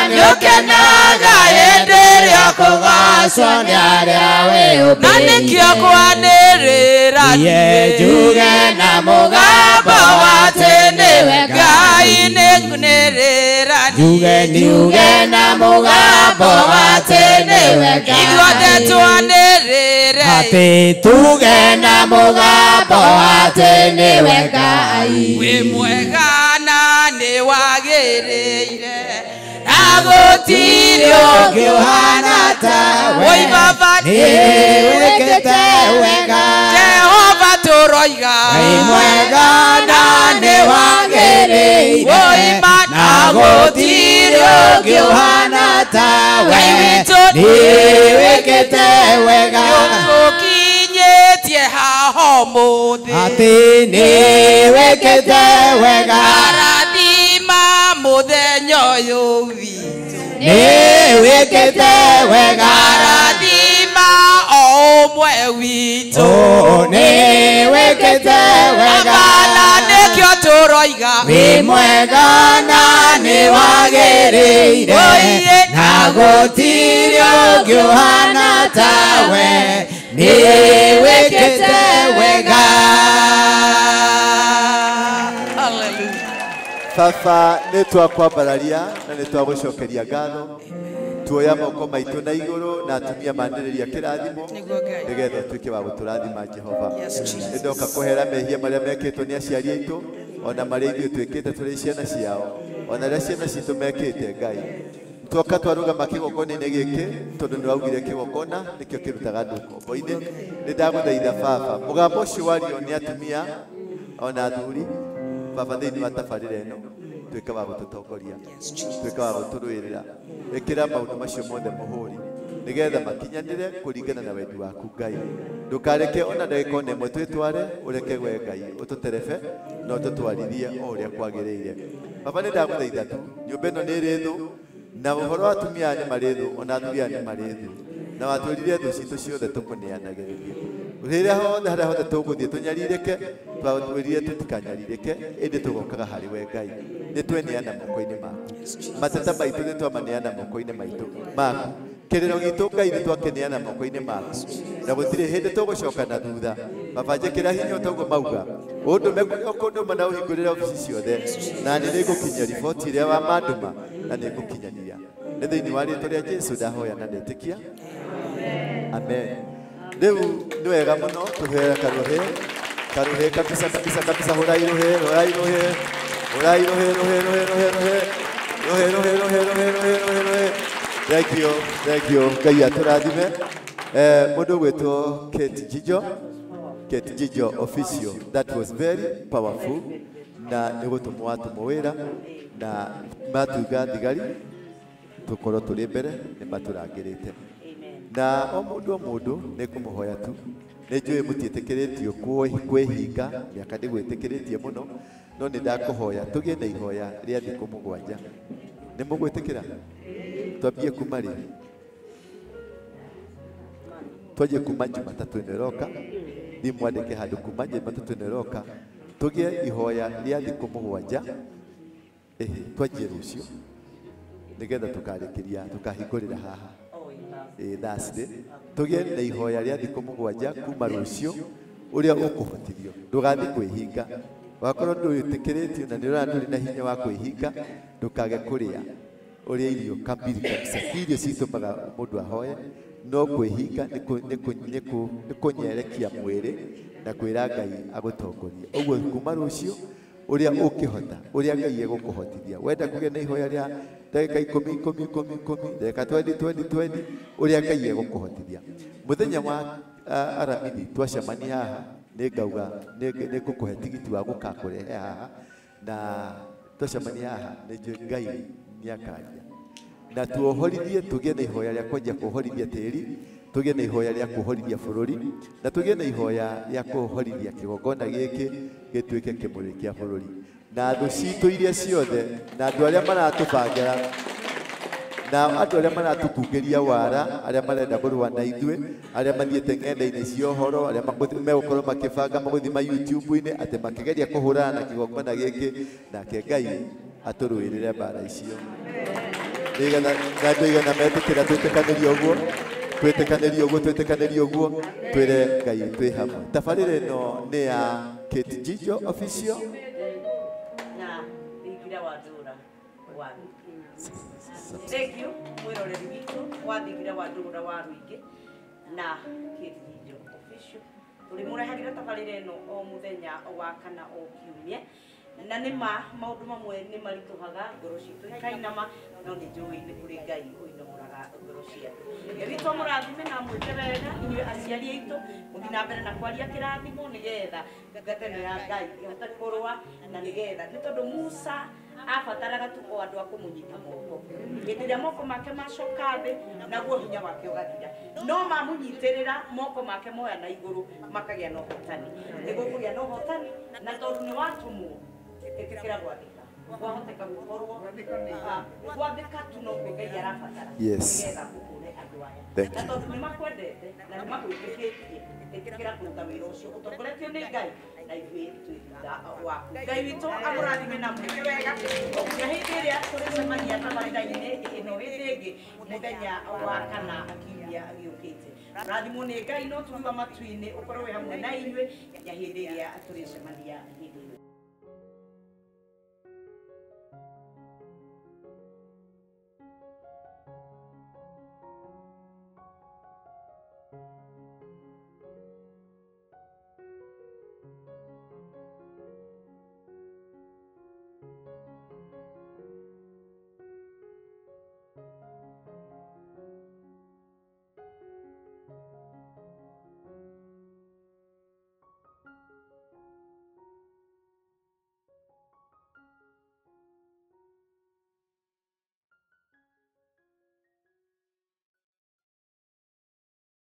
Nĩ ũkenaga hĩndĩ ĩrĩa ũkũgocwo nĩ arĩa wĩyũmbĩire. Na nĩkĩo kwanĩrĩra niĩ njuge na mugambo atĩ nĩwe Ngai nĩnĩrĩra njuge na mugambo atĩ nĩwe Ngai. Ithuothe twanĩrĩre atĩ tuge na mugambo atĩ nĩwe Ngai. Wĩ mwega na nĩ wagĩrĩire na gũtirĩ ũngĩ ũhana tawe. Oi baba nĩ wĩkĩte wega. Jehova tũroiga Ngai mwega na nĩ wagĩrĩire na gũtirĩ ũngĩ ũhana tawe. Nĩ wĩkĩte wega ũkinyĩtie haha ũmũthĩ atĩ nĩ wĩkĩte wega. Arathima mũthenya ũyũ witũ nĩ wĩkĩte wega. Arathima o ũmwe witũ nĩ wĩkĩte wega. Na nĩkĩo tũroiga wĩ mwega na nĩ wagĩrĩire na gũtirĩ ũngĩ ũhana tawe. Nĩ wĩkĩte wega. Baba nĩ twakwambararia na nĩ twagũcokeria ngatho. Tuoya moko maitũ na igũrũ na atumia manĩrĩria kĩrathimo nĩgetha ũtuĩke wa gũtũrathima Jehova. Nĩndoka kũhera mehia marĩa mekĩtwo nĩ aciari aitũ ona marĩa ithuĩ twĩkĩte tũrĩ ciana ciao. ona rĩa ciana citũ mekĩte Ngai twoka twarũgama kĩgongona-inĩ gĩkĩ tondũ nĩ waugire kĩgongona nĩkĩo kĩrutaga andũ ngombo-inĩ. Nĩ ndagũthaitha Baba, mũgambo ũcio wario nĩ atumia ona athuri, Baba thĩinĩ wa tabarĩra ĩno tuĩke wa gũtũtongoria, tuĩke wa gũtũrũĩrĩra, ĩkĩra maũndũ macio mothe mũhũri nĩgetha makinyanĩre kũringana na wendi waku Ngai. Ndũkareke ona ndagĩka ona ĩmwe twĩtware, ũreke we Ngai ũtũterebe na ũtũtwarithie o ũrĩa kwagĩrĩire. Baba nĩ ndagũthaitha tu, nyũmba ĩno nĩ ĩrĩ thũ na ũhoro wa atumia nĩ marĩ thũ, ona athuri nĩ marĩ thũ, na watwĩrire thũ citũ ciothe tũkũneanagĩrĩria. Rĩrĩa hothe harĩa hothe tũgũthiĩ tũnyarirĩke, twatwĩrire tũtikanyarirĩke, ĩndĩ tũgokaga harĩ we Ngai. Nĩ tweneana moko-inĩ maku, mateta maitũ nĩ twamaneana moko-inĩ maku, kĩrĩro gitũ Ngai nĩ twakeneana moko-inĩ maku, na gũtirĩ hĩndĩ tũgũcoka na thutha. Baba njĩkĩra hinya ũtaguo mauga, ũndũme kũndũma na ũhingũrĩre obici ciothe, na nĩ nĩngũkinyia riboti ĩrĩa wa mandũma na nĩngũkinyanĩria. Nĩ thĩinĩ wa rĩĩtwa rĩa Jesũ ndahoya na ndetĩkia, amen. Rĩu nĩ wega mũno tũhera karũhĩ kabisa kabisa kabisa, hũrai rũhĩ, hũrai rũhĩ, hũrai rũhĩ, rũhĩ, rũhĩ, rũhĩ, rũhĩ, rũhĩ, rũhĩ, rũhĩ, rũhĩ, rũhĩ, rũhĩ, rũhĩ. Thank you, Ngai atũrathime. Mũndũ ũgwĩtwo Kate Jijo official, that was very powerful, na nĩ gũtũmwo watũmwo wĩra na matunga thigari tũkorwo tũrĩ mbere nĩ matũrangĩrĩte, na o mũndũ nĩ kũmũhoya tu. Nĩ njũĩ mũtiĩtĩkĩrĩtio kwĩhinga, mĩaka ndĩgwĩtĩkĩrĩtie mũno, no nĩ ndakũhoya tũgĩe na ihoya rĩa thikũ 7. Nĩ mũgwĩtĩkĩra? Twambie kuma rĩ? Twanjie kuma Jumatatũ ĩno ĩroka, thiĩ mwandĩke handũ kuma Jumatatũ ĩno ĩroka, tũgĩe ihoya rĩa thikũ 7. Twanjie rũciũ nĩgetha tũkahingũrĩra haha Thursday, tũgĩe na ihoya rĩa thikũ 7 kuma rũciũ ũrĩa ũkũhotithio. Ndũgathiĩ kwĩhinga, wakorwo ndũĩtĩkĩrĩtio na nĩ ũrona ndũrĩ na hinya wa kwĩhinga, ndũkage kũrĩa ũrĩa irio kambiri kabisa. Irio citũmaga mũndũ ahoye, no kwĩhinga nĩ kũnyerekia mwĩrĩ na kwĩra Ngai agũtongorie. Ũguo kuma rũciũ ũrĩa ũkĩhota, ũrĩa Ngai egũkũhotithia. Wenda kũgĩa na ihoya rĩa ndagĩka 10, ndagĩka 20, ũrĩa Ngai egũkũhotithia. Mũthenya wa aramithi twacemania haha, nĩ ngauga nĩ ngũkũhe tigiti wa gũkakũrehe haha, na twacemania haha nĩ njũĩ Ngai nĩ akaria. Na tuohorithie, tũgĩe na ihoya rĩa kwanjia kuohorithia tĩri, tũgĩe na ihoya rĩa kuohorithia bũrũri, na tũgĩe na ihoya rĩa kuohorithia kĩgongona gĩkĩ gĩtuĩke kĩmũrĩ kĩa bũrũri. Na thũ citũ iria ciothe, na andũ arĩa maratũbangĩra, na andũ arĩa maratũkungĩria wara, arĩa marenda kũrũa na ithuĩ, arĩa mathiĩte ng'enda-inĩ cia ũhoro, arĩa megũkorwo makĩbanga magũthiĩ ma YouTube-inĩ atĩ makĩgeria kũhũrana na kĩgongona gĩkĩ, nake Ngai atũrũĩrĩre mbara icio. Na andũ aigana metĩkĩra twĩtĩkanĩrie ũguo, twĩre Ngai twĩ hamwe. Tabarĩra ĩno nĩ ya Kate Jijo official na Thingira wa Ndũra wa thank you mwĩroreri witũ wa Thingira wa Ndũra wa Rũingĩ na Kate Jijo official. Tũrĩmũrehagĩra tabarĩra ĩno o mũthenya wa kana o kiumia, na nĩ maũndũ mamwe nĩ maritũhaga ngoro citũ ikainama, no nĩ njũĩ nĩ kũrĩ Ngai ũinamũraga ngoro ciatũ. Gĩtwo mũrathime na mwĩke wega inyuĩ aciari aitũ, mũthiĩ na mbere na kwaria kĩrathimo nĩgetha ngwatanĩro ya Ngai ĩhote kũrũa, na nĩgetha nĩ tondũ Musa abataraga tu o andũ a kũmũnyita moko. Hĩndĩ ĩrĩa moko make macoka thĩ, naguo hinya wake ũgathira. No mamũnyitĩrĩra moko make moya na igũrũ, makagĩa na ũhotani. Nĩgũkũgĩa na ũhotani, na tondũ nĩ watũmwo ĩtĩkĩra gwathĩka. Wahoteka gũkorwo gwathĩka tu no Ngai arabatara nĩgetha ũkũre andũ aya. Na tondũ nĩ makwendete na nĩ makwĩtĩkĩtie, ĩtĩkĩra kũruta wĩra ũcio ũtongoretio nĩ Ngai, na ithuĩ twĩ thutha waku. Ngai witũ amũrathime na mwĩke wega, na hĩndĩ ĩrĩa tũrĩcemania tabarĩra-inĩ ĩno hĩndĩ ĩngĩ mũthenya wa kana kiumia gĩũkĩte. Rathimwo nĩ Ngai no tũruga matu-inĩ, ũkorwo wĩ hamwe na inyuĩ nginya hĩndĩ ĩrĩa tũrĩcemania hĩndĩ ĩyo.